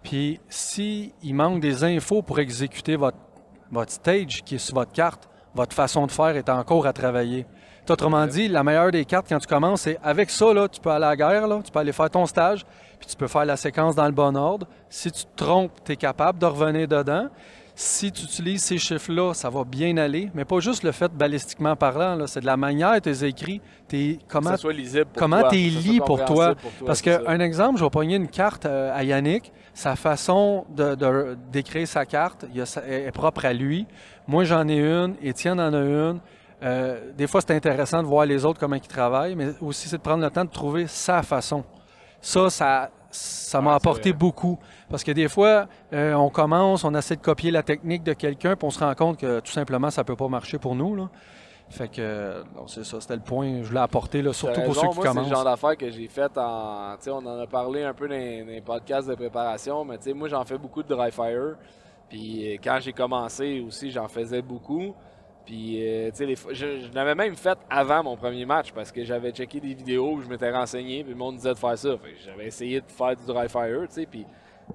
Puis, s'il manque des infos pour exécuter votre stage qui est sur votre carte, votre façon de faire est encore à travailler. Autrement dit, la meilleure des cartes quand tu commences, c'est avec ça, là, tu peux aller à la guerre, là, tu peux aller faire ton stage, puis tu peux faire la séquence dans le bon ordre. Si tu te trompes, tu es capable de revenir dedans. Si tu utilises ces chiffres-là, ça va bien aller, mais pas juste le fait balistiquement parlant, là, c'est de la manière dont tu les écris, comment tu les lis pour toi. Parce qu'un exemple, je vais pogner une carte à Yannick, sa façon d'écrire sa carte est propre à lui. Moi, j'en ai une, Étienne en a une. Des fois, c'est intéressant de voir les autres comment ils travaillent, mais aussi c'est de prendre le temps de trouver sa façon. Ça m'a apporté beaucoup. Parce que des fois, on commence, on essaie de copier la technique de quelqu'un, puis on se rend compte que tout simplement, ça ne peut pas marcher pour nous. Là. Fait que, c'est ça, c'était le point que je voulais apporter, là, surtout pour ceux qui commencent. C'est le genre d'affaires que j'ai fait on en a parlé un peu dans les podcasts de préparation, mais moi, j'en fais beaucoup de dry fire. Puis quand j'ai commencé aussi, j'en faisais beaucoup. Puis, je l'avais même fait avant mon premier match parce que j'avais checké des vidéos où je m'étais renseigné, puis le monde disait de faire ça. J'avais essayé de faire du dry fire, puis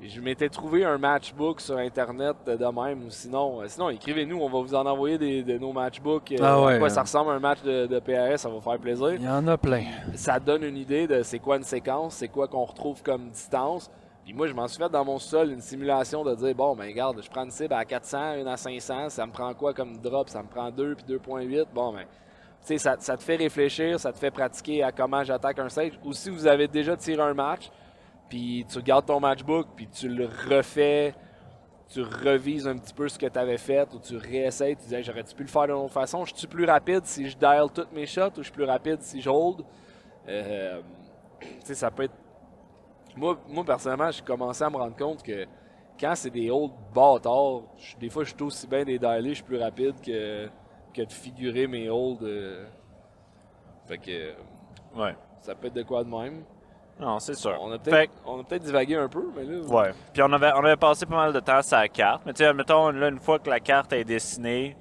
je m'étais trouvé un matchbook sur Internet de même. Ou sinon écrivez-nous, on va vous en envoyer de nos matchbooks. À quoi ça ressemble à un match de PRS, ça va faire plaisir. Il y en a plein. Ça donne une idée de c'est quoi une séquence, c'est quoi qu'on retrouve comme distance. Puis moi, je m'en suis fait dans mon sol une simulation de dire, bon, ben regarde, je prends une cible à 400, une à 500, ça me prend quoi comme drop? Ça me prend 2 puis 2.8. Bon, ben, tu sais, ça te fait réfléchir, ça te fait pratiquer à comment j'attaque un stage. Ou si vous avez déjà tiré un match, puis tu regardes ton matchbook, puis tu le refais, tu revises un petit peu ce que tu avais fait, ou tu réessayes, tu dis, hey, j'aurais-tu pu le faire d'une autre façon? Je suis plus rapide si je dial toutes mes shots, ou je suis plus rapide si je hold? Tu sais, ça peut être. Moi, personnellement, j'ai commencé à me rendre compte que quand c'est des holds bâtards, des fois, je suis aussi bien des dialés, je suis plus rapide que de figurer mes holds. Fait que Ouais. ça peut être de quoi de même. Non, c'est sûr. On a Fait peut-être divagué un peu, mais là. ouais. Puis on avait passé pas mal de temps sur la carte. Mais tu sais, admettons, là, une fois que la carte est dessinée,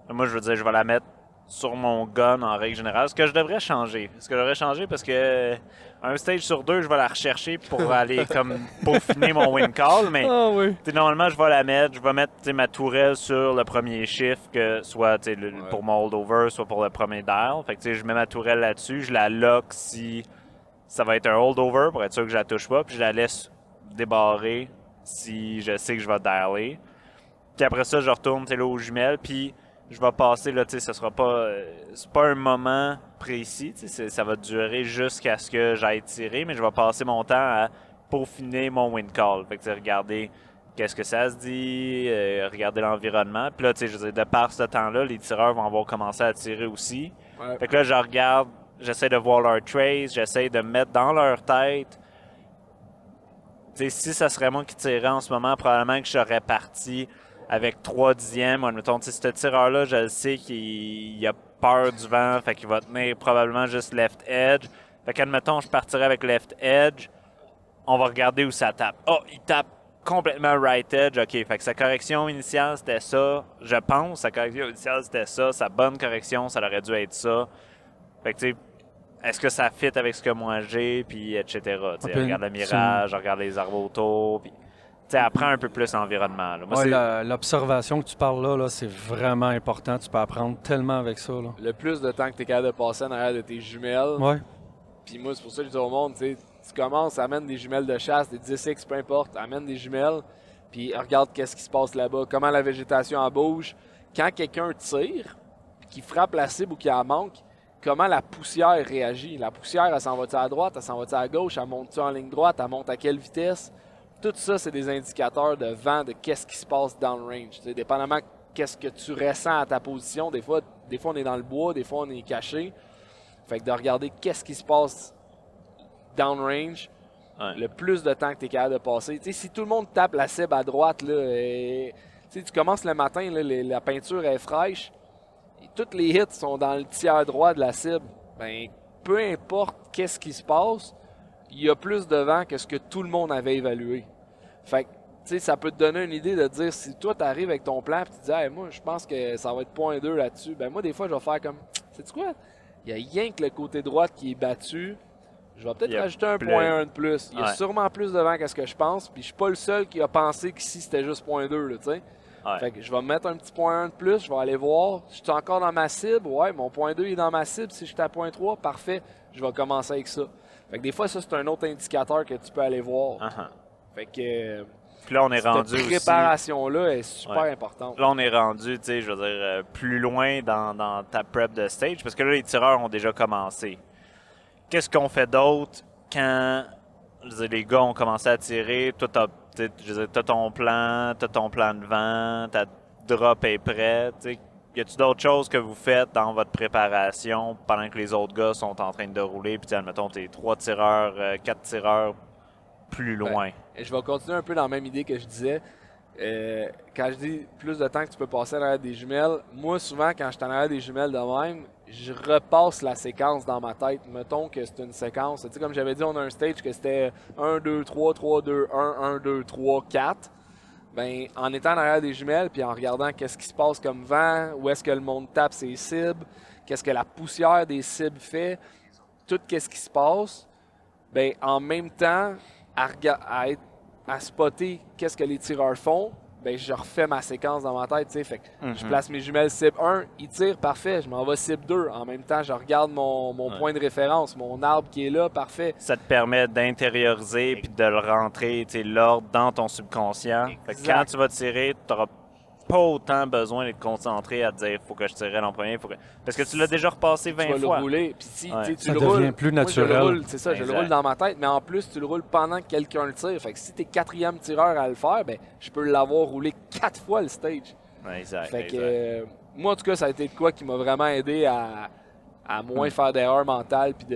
moi, je veux dire, je vais la mettre sur mon gun en règle générale. Ce que je devrais changer. Ce que je devrais changer parce que un stage sur 2, je vais la rechercher pour aller comme peaufiner mon win call. Mais Ah oui. normalement, je vais la mettre. Je vais mettre ma tourelle sur le premier chiffre, que soit pour mon holdover, soit pour le premier dial. Fait que je mets ma tourelle là-dessus. Je la lock si ça va être un holdover pour être sûr que je la touche pas. Puis je la laisse débarrer si je sais que je vais dialer. Puis après ça, je retourne là aux jumelles. Puis je vais passer, là, tu sais, ce sera pas. C'est pas un moment précis, tu sais, ça va durer jusqu'à ce que j'aille tirer, mais je vais passer mon temps à peaufiner mon win call. Fait que, tu sais, regarder qu'est-ce que ça se dit, regarder l'environnement. Puis là, tu sais, je veux dire, de par ce temps-là, les tireurs vont avoir commencé à tirer aussi. Ouais. Fait que là, je regarde, j'essaie de voir leur trace, j'essaie de mettre dans leur tête. Tu sais, si ça serait moi qui tirais en ce moment, probablement que je serais parti avec 3 dixièmes. Admettons, ce tireur-là, je le sais qu'il a peur du vent, fait qu'il va tenir probablement juste left edge. Fait qu'admettons, je partirais avec left edge. On va regarder où ça tape. Oh, il tape complètement right edge. OK, fait que sa correction initiale, c'était ça. Je pense, sa correction initiale, c'était ça. Sa bonne correction, ça aurait dû être ça. Fait que, tu sais, est-ce que ça fit avec ce que moi j'ai, puis etc. Tu sais, Puis, regarde le mirage, regarde les arbres autour, puis... Tu sais, apprends un peu plus l'environnement. Moi, Ouais, l'observation que tu parles là, c'est vraiment important. Tu peux apprendre tellement avec ça. Là. Le plus de temps que tu es capable de passer en arrière de tes jumelles. Ouais. Puis moi, c'est pour ça que je dis au monde, tu sais, tu commences, amène des jumelles de chasse, des 10X, peu importe, amène des jumelles, puis regarde qu'est-ce qui se passe là-bas, comment la végétation en bouge. Quand quelqu'un tire, puis qu'il frappe la cible ou qu'il en manque, comment la poussière réagit. La poussière, elle s'en va-tu à droite, elle s'en va-tu à gauche, elle monte-tu en ligne droite, elle monte à quelle vitesse? Tout ça, c'est des indicateurs de vent, de qu'est-ce qui se passe downrange. Tu sais, dépendamment qu'est-ce que tu ressens à ta position. Des fois, on est dans le bois, des fois, on est caché. Fait que de regarder qu'est-ce qui se passe downrange, le plus de temps que tu es capable de passer. Tu sais, si tout le monde tape la cible à droite, là, tu commences le matin, là, la peinture est fraîche, et tous les hits sont dans le tiers droit de la cible. Ben, peu importe qu'est-ce qui se passe, il y a plus de vent que ce que tout le monde avait évalué. Fait que, tu sais, ça peut te donner une idée de dire, si toi, tu arrives avec ton plan et tu dis, hey, moi, je pense que ça va être 0.2 là-dessus, ben moi, des fois, je vais faire comme, sais-tu quoi? Il y a rien que le côté droit qui est battu. Je vais peut-être rajouter un 0.1 de plus. Il y a sûrement plus de vent que ce que je pense, puis je suis pas le seul qui a pensé qu'ici, c'était juste 0.2, tu sais. Fait que je vais me mettre un petit 0.1 de plus, je vais aller voir. Je suis encore dans ma cible, ouais, mon 0.2 est dans ma cible. Si je suis à 0.3, parfait, je vais commencer avec ça. Fait que des fois, ça, c'est un autre indicateur que tu peux aller voir. Fait que puis là, on est rendu cette préparation-là est super importante. Là, on est rendu, tu sais, je veux dire, plus loin dans ta prep de stage, parce que là, les tireurs ont déjà commencé. Qu'est-ce qu'on fait d'autre quand je veux dire, les gars ont commencé à tirer? Toi, t'as ton plan de vent, ta drop est prêt. Y a-tu d'autres choses que vous faites dans votre préparation pendant que les autres gars sont en train de rouler? Puis, admettons, t'es 3 tireurs, 4 tireurs plus loin. Ben, je vais continuer un peu dans la même idée que je disais. Quand je dis plus de temps que tu peux passer à l'arrière des jumelles, moi, souvent, quand je suis en arrière des jumelles de même, je repasse la séquence dans ma tête. Mettons que c'est une séquence. Tu sais, comme j'avais dit, on a un stage que c'était 1, 2, 3, 3, 2, 1, 1, 2, 3, 4. Ben, en étant en arrière des jumelles puis en regardant qu'est-ce qui se passe comme vent, où est-ce que le monde tape ses cibles, qu'est-ce que la poussière des cibles fait, tout qu'est-ce qui se passe, ben, en même temps, à spotter qu'est-ce que les tireurs font, ben, je refais ma séquence dans ma tête, tu sais. Fait que je Mhm. place mes jumelles cible 1, il tire, parfait. Je m'en vais cible 2. En même temps, je regarde mon Ouais. point de référence, mon arbre qui est là, parfait. Ça te permet d'intérioriser puis de le rentrer, tu sais, l'ordre dans ton subconscient. Fait que Exact. quand tu vas tirer, tu n'auras pas autant besoin d'être concentré à te dire faut que je tire l'an premier. Parce que tu l'as déjà repassé Tu 20 vas fois. le rouler. Puis si Ouais. tu sais, tu Ça le devient roules, plus moi, je le naturel. roule, c'est ça, je le Exact. roule dans ma tête, mais en plus, tu le roules pendant que quelqu'un le tire. Fait que si tu es quatrième tireur à le faire, ben, je peux l'avoir roulé 4 fois le stage. Ouais, exact. Fait que exact. moi, en tout cas, ça a été de quoi qui m'a vraiment aidé à moins faire d'erreurs mentales puis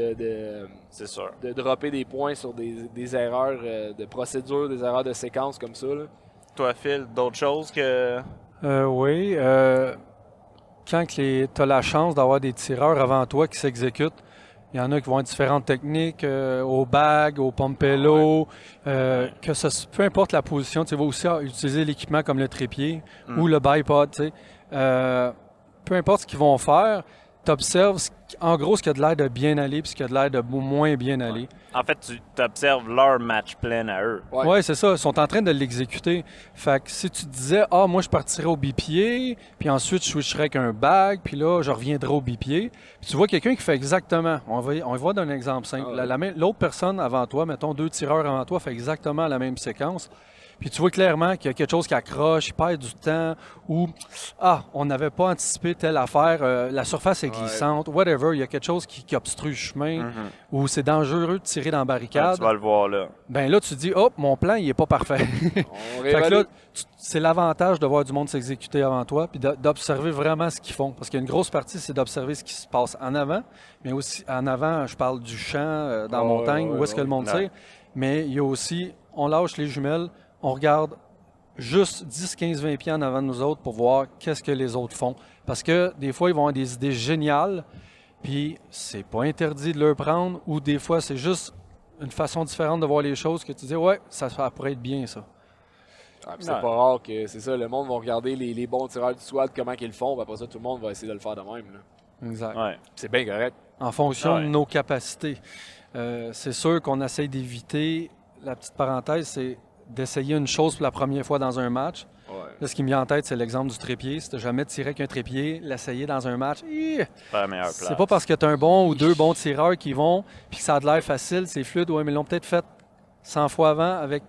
C'est sûr. de dropper des points sur des erreurs de procédure, des erreurs de séquence comme ça. Là. Toi, Phil, d'autres choses que. Oui. Quand tu as la chance d'avoir des tireurs avant toi qui s'exécutent, il y en a qui vont être différentes techniques, au bag, au pompello, peu importe la position, tu vas aussi utiliser l'équipement comme le trépied ou le bipod. Tu sais. Peu importe ce qu'ils vont faire, tu observes en gros ce qui a de l'air de bien aller puis ce qui a de l'air de moins bien aller. En fait, tu observes leur match plan à eux. Ouais. Ouais, c'est ça. Ils sont en train de l'exécuter. Fait que si tu te disais, moi, je partirais au bipied, puis ensuite, je switcherais avec un bag, puis là, je reviendrai au bipied. Puis tu vois quelqu'un qui fait exactement. On va voir d'un exemple simple. Ah ouais. L'autre personne avant toi, mettons 2 tireurs avant toi, fait exactement la même séquence. Puis tu vois clairement qu'il y a quelque chose qui accroche, il perd du temps, ou on n'avait pas anticipé telle affaire, la surface est glissante, whatever, il y a quelque chose qui obstrue le chemin, Mhm. ou c'est dangereux de tirer dans la Ouais, barricade. tu vas le voir là. Ben là, tu dis, mon plan, il est pas parfait. On Fait que là, réévalue. c'est l'avantage de voir du monde s'exécuter avant toi, puis d'observer vraiment ce qu'ils font. Parce qu'il y a une grosse partie, c'est d'observer ce qui se passe en avant, mais aussi en avant, je parle du champ dans la montagne, où est-ce que le monde ouais. tire. Mais il y a aussi, on lâche les jumelles, on regarde juste 10, 15, 20 pieds en avant de nous autres pour voir qu'est-ce que les autres font. Parce que des fois, ils vont avoir des idées géniales, puis c'est pas interdit de leur prendre, ou des fois, c'est juste une façon différente de voir les choses que tu dis, ouais, ça pourrait être bien, ça. Ah, puis c'est Ouais. pas rare que c'est ça, le monde va regarder les bons tireurs du SWAT, comment ils le font, puis après ça, tout le monde va essayer de le faire de même. Là. Exact. Ouais. C'est bien correct. En fonction Ouais. de nos capacités. C'est sûr qu'on essaye d'éviter, la petite parenthèse, c'est d'essayer une chose pour la première fois dans un match. Ouais. Là, ce qui me vient en tête, c'est l'exemple du trépied. Si tu n'as jamais tiré avec un trépied, l'essayer dans un match, Pas la meilleure place. c'est pas parce que tu as un bon ou 2 bons tireurs qui vont, puis que ça a de l'air facile, c'est fluide, ouais, mais ils l'ont peut-être fait 100 fois avant avec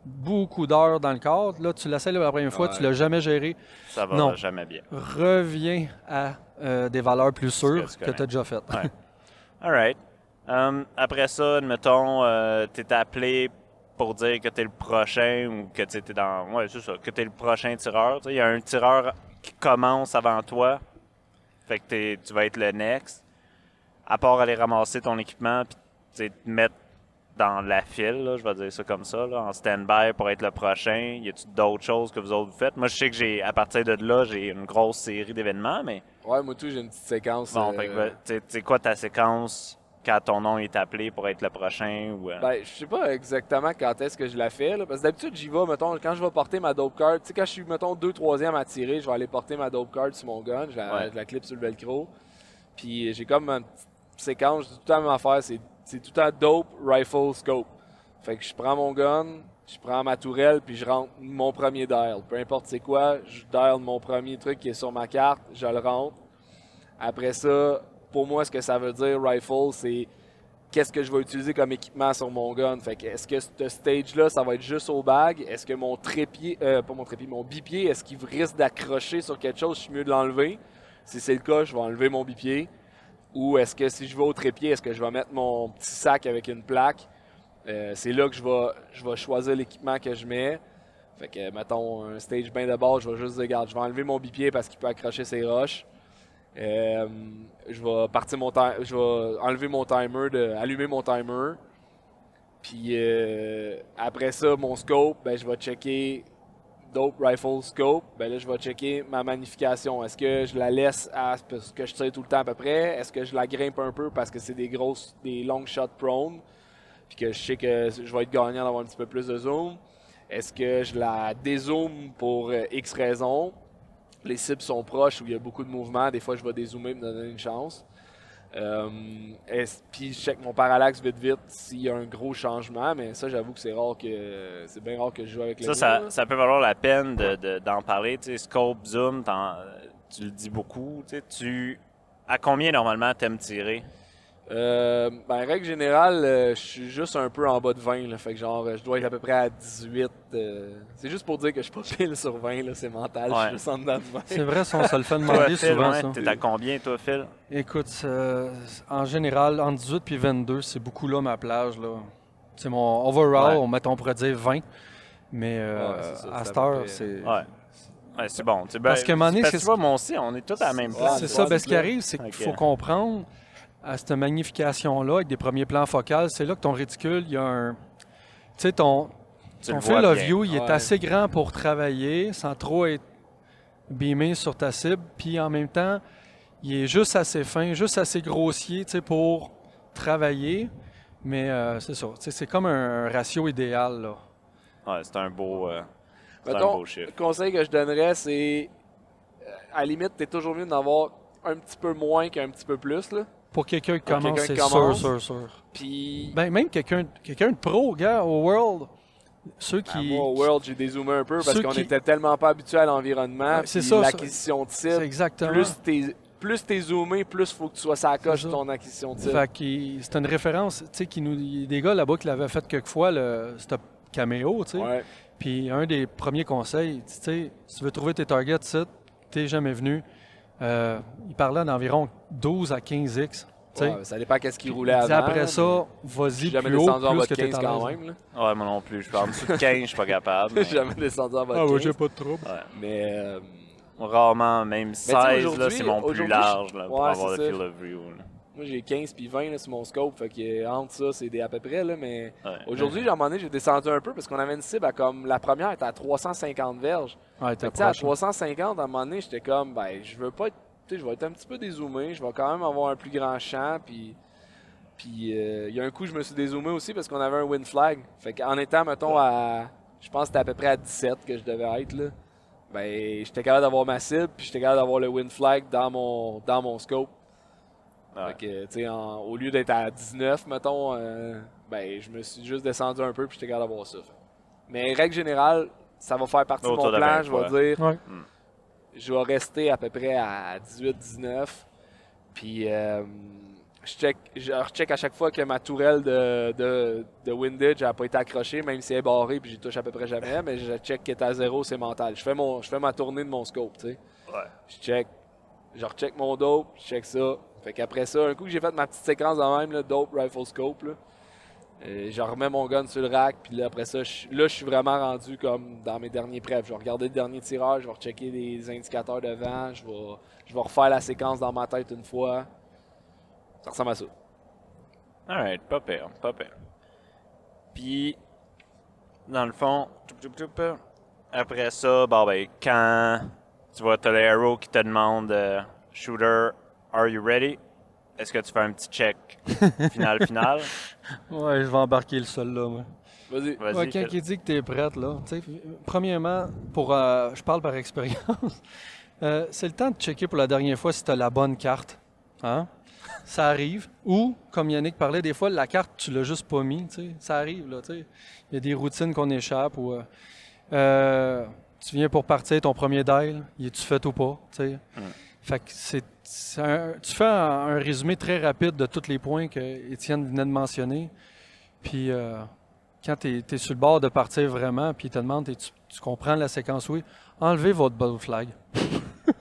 beaucoup d'heures dans le cadre. Là, tu l'essayes la première fois, Ouais. tu l'as jamais géré. Ça va Non. jamais bien. Reviens à des valeurs plus sûres tu que connais. tu as déjà faites. Ouais. All right. Après ça, admettons, tu es appelé pour dire que tu es le prochain ou que tu es dans. Ouais, c'est ça, que tu es le prochain tireur. Tu sais, il y a un tireur qui commence avant toi. Fait que tu vas être le next. À part aller ramasser ton équipement puis tu sais, te mettre dans la file, là, je vais dire ça comme ça, là, en stand-by pour être le prochain. Y a-t-il d'autres choses que vous autres vous faites? Moi, je sais que à partir de là, j'ai une grosse série d'événements, mais Ouais, moi tout, j'ai une petite séquence. bon, fait que, tu sais quoi ta séquence quand ton nom est appelé pour être le prochain? Ou, Ben, je sais pas exactement quand est-ce que je la fais, là, parce que d'habitude, j'y vais, mettons, quand je vais porter ma dope card, tu sais, quand je suis, mettons, 2-3e à tirer, je vais aller porter ma dope card sur mon gun, Ouais. je la clip sur le velcro, puis j'ai comme une petite séquence, je dis tout le temps la même affaire, c'est tout le temps dope, rifle, scope. Fait que je prends mon gun, je prends ma tourelle, puis je rentre mon premier dial. Peu importe c'est quoi, je dial mon premier truc qui est sur ma carte, je le rentre. Après ça, pour moi, ce que ça veut dire, rifle, c'est qu'est-ce que je vais utiliser comme équipement sur mon gun. Fait que est-ce que ce stage-là, ça va être juste au bag? Est-ce que mon trépied, pas mon trépied, mon bipied, est-ce qu'il risque d'accrocher sur quelque chose? Je suis mieux de l'enlever. Si c'est le cas, je vais enlever mon bipied. Ou est-ce que si je vais au trépied, est-ce que je vais mettre mon petit sac avec une plaque? C'est là que je vais choisir l'équipement que je mets. Fait que, mettons, un stage bien de base, je vais juste dire, regarde, je vais enlever mon bipied parce qu'il peut accrocher ses roches. Je vais je vais enlever mon timer, allumer mon timer. Puis après ça, mon scope, ben, je vais checker Dope Rifle Scope. Ben là, je vais checker ma magnification. Est-ce que je la laisse à ce que je tire tout le temps à peu près? Est-ce que je la grimpe un peu parce que c'est des long shot prone? Puis que je sais que je vais être gagnant d'avoir un petit peu plus de zoom. Est-ce que je la dézoome pour X raisons? Les cibles sont proches où il y a beaucoup de mouvement. Des fois, je vais dézoomer et me donner une chance. Puis je check mon parallaxe vite s'il y a un gros changement, mais ça j'avoue que c'est bien rare que je joue avec le Ça peut valoir la peine d'en parler. Tu sais, scope, zoom, tu le dis beaucoup. À combien normalement t'aimes tirer? Règle générale, je suis juste un peu en bas de 20. Là, fait que genre, je dois être à peu près à 18. C'est juste pour dire que je suis pas pile sur 20. Là, c'est mental. Je suis juste en dedans de 20. C'est vrai, ça, on se le fait demander souvent. Ça. T'es à combien, toi, Phil? Écoute, en général, entre 18 et 22, c'est beaucoup là ma plage. C'est mon overall, on pourrait dire 20. Mais à cette heure, c'est... Ouais, c'est bon. Parce que, tu vois, moi aussi, on est tous à la même place. C'est ça. Ce qui arrive, c'est qu'il faut comprendre à cette magnification-là, avec des premiers plans focales, c'est là que ton réticule, il y a un... Tu sais, ton field of view, il est assez grand pour travailler sans trop être beamé sur ta cible. Puis en même temps, il est juste assez fin, juste assez grossier, tu sais, pour travailler. Mais c'est ça. Tu sais, c'est comme un ratio idéal, là. Ouais, c'est un beau... Mettons, le conseil que je donnerais, c'est... À la limite, t'es toujours mieux d'en avoir un petit peu moins qu'un petit peu plus, là. Pour quelqu'un qui commence, c'est sûr. Puis... même quelqu'un de pro, gars, au World, ceux qui... moi, au World, j'ai dézoomé un peu parce qu'on était tellement pas habitués à l'environnement. C'est ça. L'acquisition de cible. C'est exactement. Plus t'es zoomé, plus il faut que tu sois sur la coche de ton acquisition de cible. Fait que c'est une référence, tu sais, il y a des gars là-bas qui l'avaient fait quelquefois, le stop caméo, tu sais. Ouais. Puis un des premiers conseils, tu sais, si tu veux trouver tes targets, t'es jamais venu. Il parlait d'environ 12 à 15x. Ça dépend qu'est-ce qui roulait avant. Après ça, vas-y plus haut, plus que t'es 15 quand même. Là. Ouais, moi non plus. Je suis en dessous de 15, je suis pas capable. Mais... jamais descendu en bas de 15. Ah ouais, j'ai pas de trouble. Ouais. Mais... Rarement, même 16, là, c'est mon plus large là, pour avoir le field of view. Là. Moi, j'ai 15 puis 20 là, sur mon scope. Fait que entre ça, c'est à peu près. Là, mais aujourd'hui, à un moment donné, j'ai descendu un peu parce qu'on avait une cible à comme... La première était à 350 verges. Ouais, à 350, à un moment donné, j'étais comme, je veux pas être... Je vais être un petit peu dézoomé. Je vais quand même avoir un plus grand champ. Puis il y a un coup, je me suis dézoomé aussi parce qu'on avait un wind flag. Fait qu'en étant, mettons, à... Je pense que c'était à peu près à 17 que je devais être, là. J'étais capable d'avoir ma cible, puis j'étais capable d'avoir le wind flag dans mon scope. Fait que, tu sais, au lieu d'être à 19, mettons, je me suis juste descendu un peu, puis j'étais capable d'avoir ça. Mais règle générale, ça va faire partie de mon plan, je vais dire. Ouais. Je vais rester à peu près à 18-19. Puis je recheck à chaque fois que ma tourelle de windage n'a pas été accrochée, même si elle est barrée, puis j'y touche à peu près jamais, mais je check qu'elle est à 0, c'est mental. Je fais ma tournée de mon scope, tu sais. Ouais. Je recheck mon dope, je check ça. Fait qu'après ça, un coup que j'ai fait ma petite séquence de même, là, dope, rifle scope, là, je remets mon gun sur le rack, puis là, après ça, je suis vraiment rendu comme dans mes derniers prefs. Je vais regarder le dernier tireur, je vais rechecker les indicateurs de vent, je vais refaire la séquence dans ma tête une fois. Ça ressemble à ça. Alright, pas pire. Puis, dans le fond, après ça, quand tu vois, t'as l'arrow qui te demande Shooter, are you ready? Est-ce que tu fais un petit check final? Ouais, je vais embarquer le sol là, moi. Vas-y. Ouais, quand il dit que tu es prête, là, premièrement, je parle par expérience, c'est le temps de checker pour la dernière fois si tu as la bonne carte. Hein? Ça arrive. Ou, comme Yannick parlait, des fois, la carte, tu l'as juste pas mis. Ça arrive. Là, il y a des routines qu'on échappe. Ou, tu viens pour partir ton premier dial, es-tu fait ou pas? Fait que tu fais un résumé très rapide de tous les points que Étienne venait de mentionner. Puis, quand tu es sur le bord de partir vraiment, puis il te demande, tu comprends la séquence, oui, enlevez votre bold flag.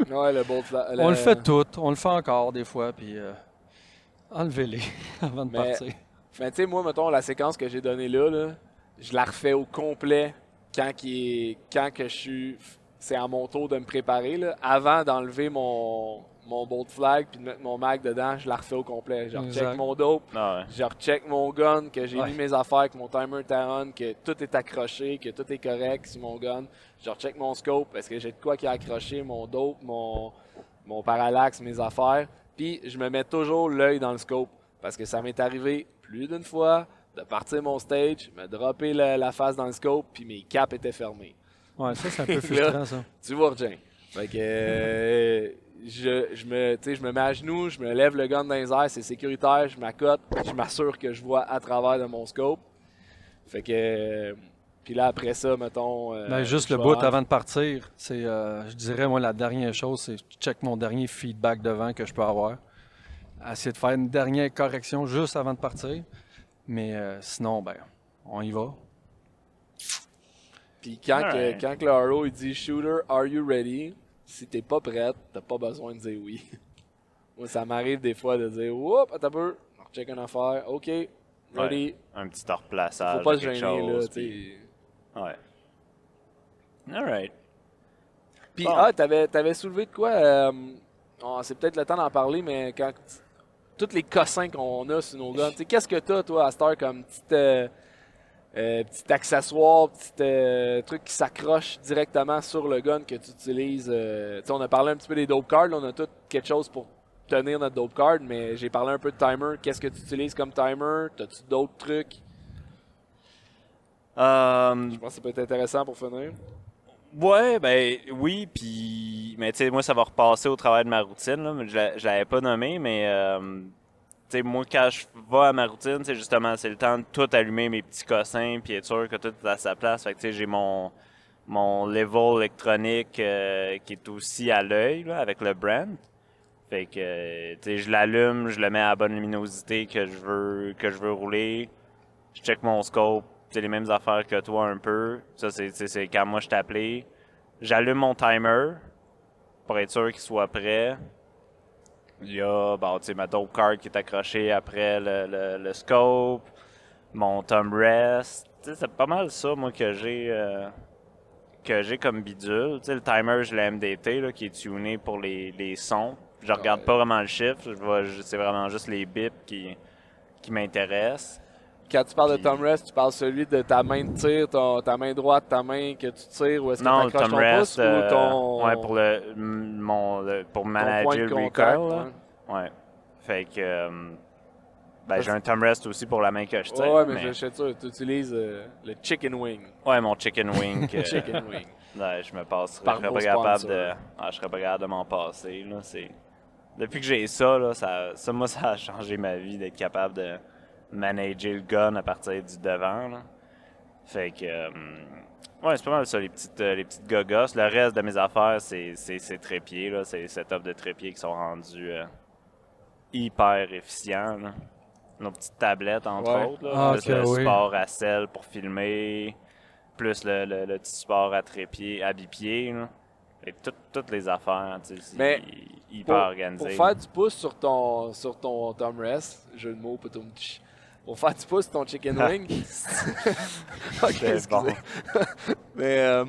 Ouais, le bold flag. On le fait tout, on le fait encore des fois, puis enlevez-les avant de partir. Mais tu sais, moi, mettons, la séquence que j'ai donnée là, je la refais au complet quand que je suis... C'est à mon tour de me préparer. Là. Avant d'enlever mon bolt flag puis de mettre mon mag dedans, je la refais au complet. Je recheck mon dope, je recheck mon gun, que j'ai mis mes affaires, que mon timer est on, que tout est accroché, que tout est correct sur mon gun. Je recheck mon scope, est-ce que j'ai de quoi qui est accroché, mon dope, mon parallaxe, mes affaires. Puis je me mets toujours l'œil dans le scope parce que ça m'est arrivé plus d'une fois de partir mon stage, me dropper la face dans le scope puis mes caps étaient fermés. Ouais, ça c'est un peu frustrant, là, ça. Tu vois, Jean. Fait que je me mets à genoux, je me lève le gun dans les airs, c'est sécuritaire, je m'accote, je m'assure que je vois à travers de mon scope. Fait que. Puis là, après ça, mettons. Ben, juste je le vais bout rentrer- avant de partir, c'est, je dirais, moi, la dernière chose, c'est que je check mon dernier feedback devant que je peux avoir. Essayer de faire une dernière correction juste avant de partir. Mais sinon, ben, on y va. Puis quand, Alright. quand que le RO il dit Shooter, are you ready? Si t'es pas prête, t'as pas besoin de dire oui. Moi, ça m'arrive des fois de dire Oups, attends un peu, on check une affaire, ok, ready. Ouais, un petit replaçage. Faut pas de se quelque gêner, là, chose, tu sais. Ouais. Alright. Puis, Bon. t'avais soulevé de quoi c'est peut-être le temps d'en parler, mais quand tous les cossins qu'on a sur nos guns, tu sais, qu'est-ce que t'as, toi, à cette heure, comme petit accessoire, petit truc qui s'accroche directement sur le gun que tu utilises? Tu sais, on a parlé un petit peu des dope cards, là, on a tout quelque chose pour tenir notre dope card, mais j'ai parlé un peu de timer. Qu'est-ce que tu utilises comme timer? T'as-tu d'autres trucs? Je pense que ça peut être intéressant pour finir. Ouais, ben oui, puis mais tu sais, moi ça va repasser au travers de ma routine, là, mais je l'avais pas nommé, mais tu sais, moi quand je vais à ma routine, c'est justement c'est le temps de tout allumer mes petits cossins, puis être sûr que tout est à sa place. Fait que tu sais, j'ai mon level électronique qui est aussi à l'œil là, avec le brand. Fait que tu sais, je l'allume, je le mets à la bonne luminosité que je veux rouler. Je check mon scope, c'est les mêmes affaires que toi un peu. Ça, c'est quand moi je t'ai appelé. J'allume mon timer pour être sûr qu'il soit prêt. Il y a bon, ma dope card qui est accrochée après le scope, mon thumb rest. C'est pas mal ça, moi, que j'ai comme bidule. T'sais, le timer, je l'ai MDT, là, qui est tuné pour les sons. Je regarde pas vraiment le chiffre, c'est vraiment juste les bips qui m'intéressent. Quand tu parles de Puis- thumb rest, tu parles celui de ta main de tir, ta main droite, ta main que tu tires, ou est-ce que Non, tu le accroches thumb ton rest, pouce ou ton, ouais, pour pour ton manager point de le contact? recoil, là. Ouais. Ouais. Fait que, ben, Parce- j'ai un thumb rest aussi pour la main que je tire. Ouais, mais je sais sûr, tu utilises le chicken wing. Ouais, mon chicken wing. Chicken wing. Ouais, je me passerais. Par Je serais beau pas capable sponsor. je serais pas capable de m'en passer, là. Depuis que j'ai ça, là, moi, ça a changé ma vie d'être capable de manager le gun à partir du devant, là. Fait que, ouais, c'est pas mal ça, les petites gogos. Le reste de mes affaires, c'est trépieds, là. C'est setup de trépieds qui sont rendus hyper efficients, là. Nos petites tablettes, entre Ouais. autres, là. Ah, Plus ok, le oui. support à selle pour filmer, plus le petit support à trépied, à bipied, là. Et toutes les affaires, tu sais, c'est Mais hyper Pour organisé. faire du pouce sur ton thumb rest, jeu de mots, poutoum-tch. Pour faire du pouce sur ton chicken wing. Ok, C'est excusez. bon. Mais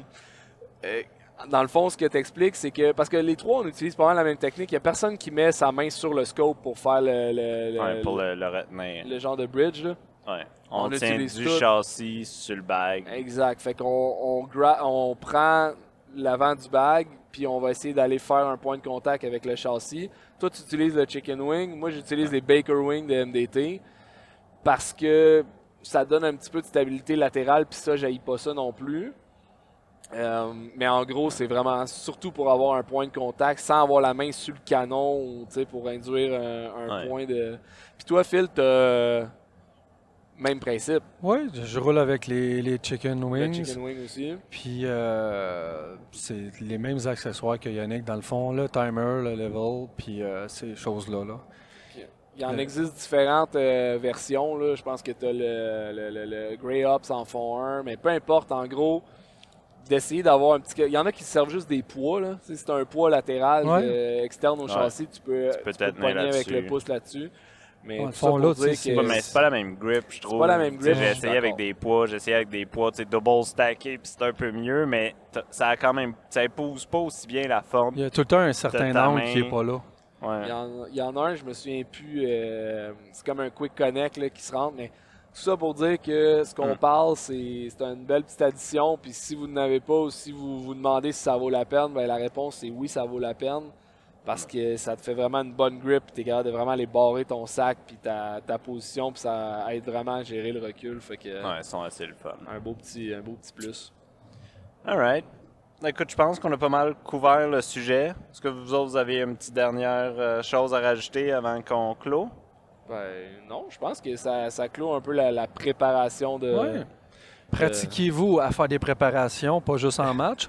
dans le fond, ce que tu expliques, c'est que parce que les trois, on utilise pas mal la même technique. Il n'y a personne qui met sa main sur le scope pour faire Ouais, pour le retenir. le genre de bridge. Là. Ouais. on On tient utilise du tout. châssis sur le bag. Exact. Fait qu'on on prend l'avant du bag, puis on va essayer d'aller faire un point de contact avec le châssis. Toi, tu utilises le chicken wing. Moi, j'utilise les Baker Wing de MDT parce que ça donne un petit peu de stabilité latérale, puis ça, j'haïs pas ça non plus. Mais en gros, c'est vraiment surtout pour avoir un point de contact sans avoir la main sur le canon, ou, tu sais, pour induire un Ouais. point de. Puis toi, Phil, t'as même principe. Oui, je roule avec les chicken Le wings. chicken wing aussi. Puis c'est les mêmes accessoires que Yannick dans le fond, le timer, le level, puis ces choses-là. Là. Il en Le- existe différentes versions. Là. Je pense que tu as le Grey Ops en font un, mais peu importe, en gros, d'essayer d'avoir un petit. Il y en a qui servent juste des poids. Là. Tu sais, si tu as un poids latéral externe au Ouais. châssis, tu peux peux te te tenir pogner avec là-dessus. le pouce là-dessus. Mais Ouais, tout le ça fond, pour là, dire tu sais, que Ouais, mais c'est pas la même grip, je trouve. pas la même Tu sais, grip, J'ai je suis essayé avec d'accord. des poids, tu sais, double stacké, puis c'est un peu mieux, mais ça a quand même, ça épouse pas aussi bien la forme. Il y a tout le temps un certain ta angle main. qui n'est pas là. Ouais. Il y en a un, je me souviens plus, c'est comme un quick connect là, qui se rentre, mais tout ça pour dire que ce qu'on parle, c'est une belle petite addition, puis si vous n'en avez pas ou si vous vous demandez si ça vaut la peine, ben la réponse c'est oui, ça vaut la peine, parce que ça te fait vraiment une bonne grip, tu es capable de vraiment aller barrer ton sac, puis ta position, puis ça aide vraiment à gérer le recul, fait que Ouais, ils sont assez le fun. un beau petit plus. Alright. écoute, je pense qu'on a pas mal couvert le sujet. Est-ce que vous autres, vous avez une petite dernière chose à rajouter avant qu'on clôt? Ben, non, je pense que ça clôt un peu la préparation de. Ouais. Pratiquez-vous à faire des préparations, pas juste en match.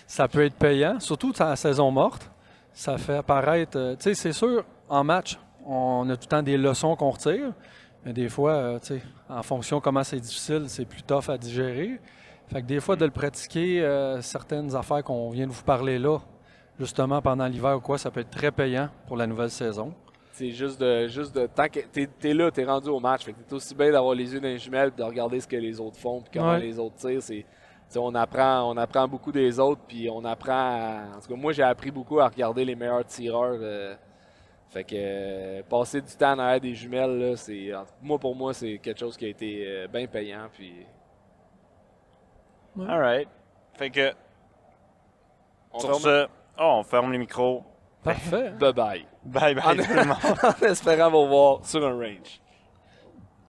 Ça peut être payant, surtout dans la saison morte. Ça fait apparaître. Tu sais, c'est sûr, en match, on a tout le temps des leçons qu'on retire. Mais des fois, tu sais, en fonction de comment c'est difficile, c'est plus tough à digérer. Fait que des fois, de le pratiquer, certaines affaires qu'on vient de vous parler là, justement pendant l'hiver ou quoi, ça peut être très payant pour la nouvelle saison. C'est juste de tant que t'es là, t'es rendu au match. Fait que t'es aussi bien d'avoir les yeux dans les jumelles, de regarder ce que les autres font, puis comment les autres tirent. On apprend beaucoup des autres, puis on apprend. En tout cas, moi, j'ai appris beaucoup à regarder les meilleurs tireurs. Fait que passer du temps en arrière des jumelles, là, pour moi, c'est quelque chose qui a été bien payant. Puis Alright. Fait que, on sur ce, on ferme les micros. Parfait. Bye bye. Bye bye tout le monde. En espérant vous voir sur un range.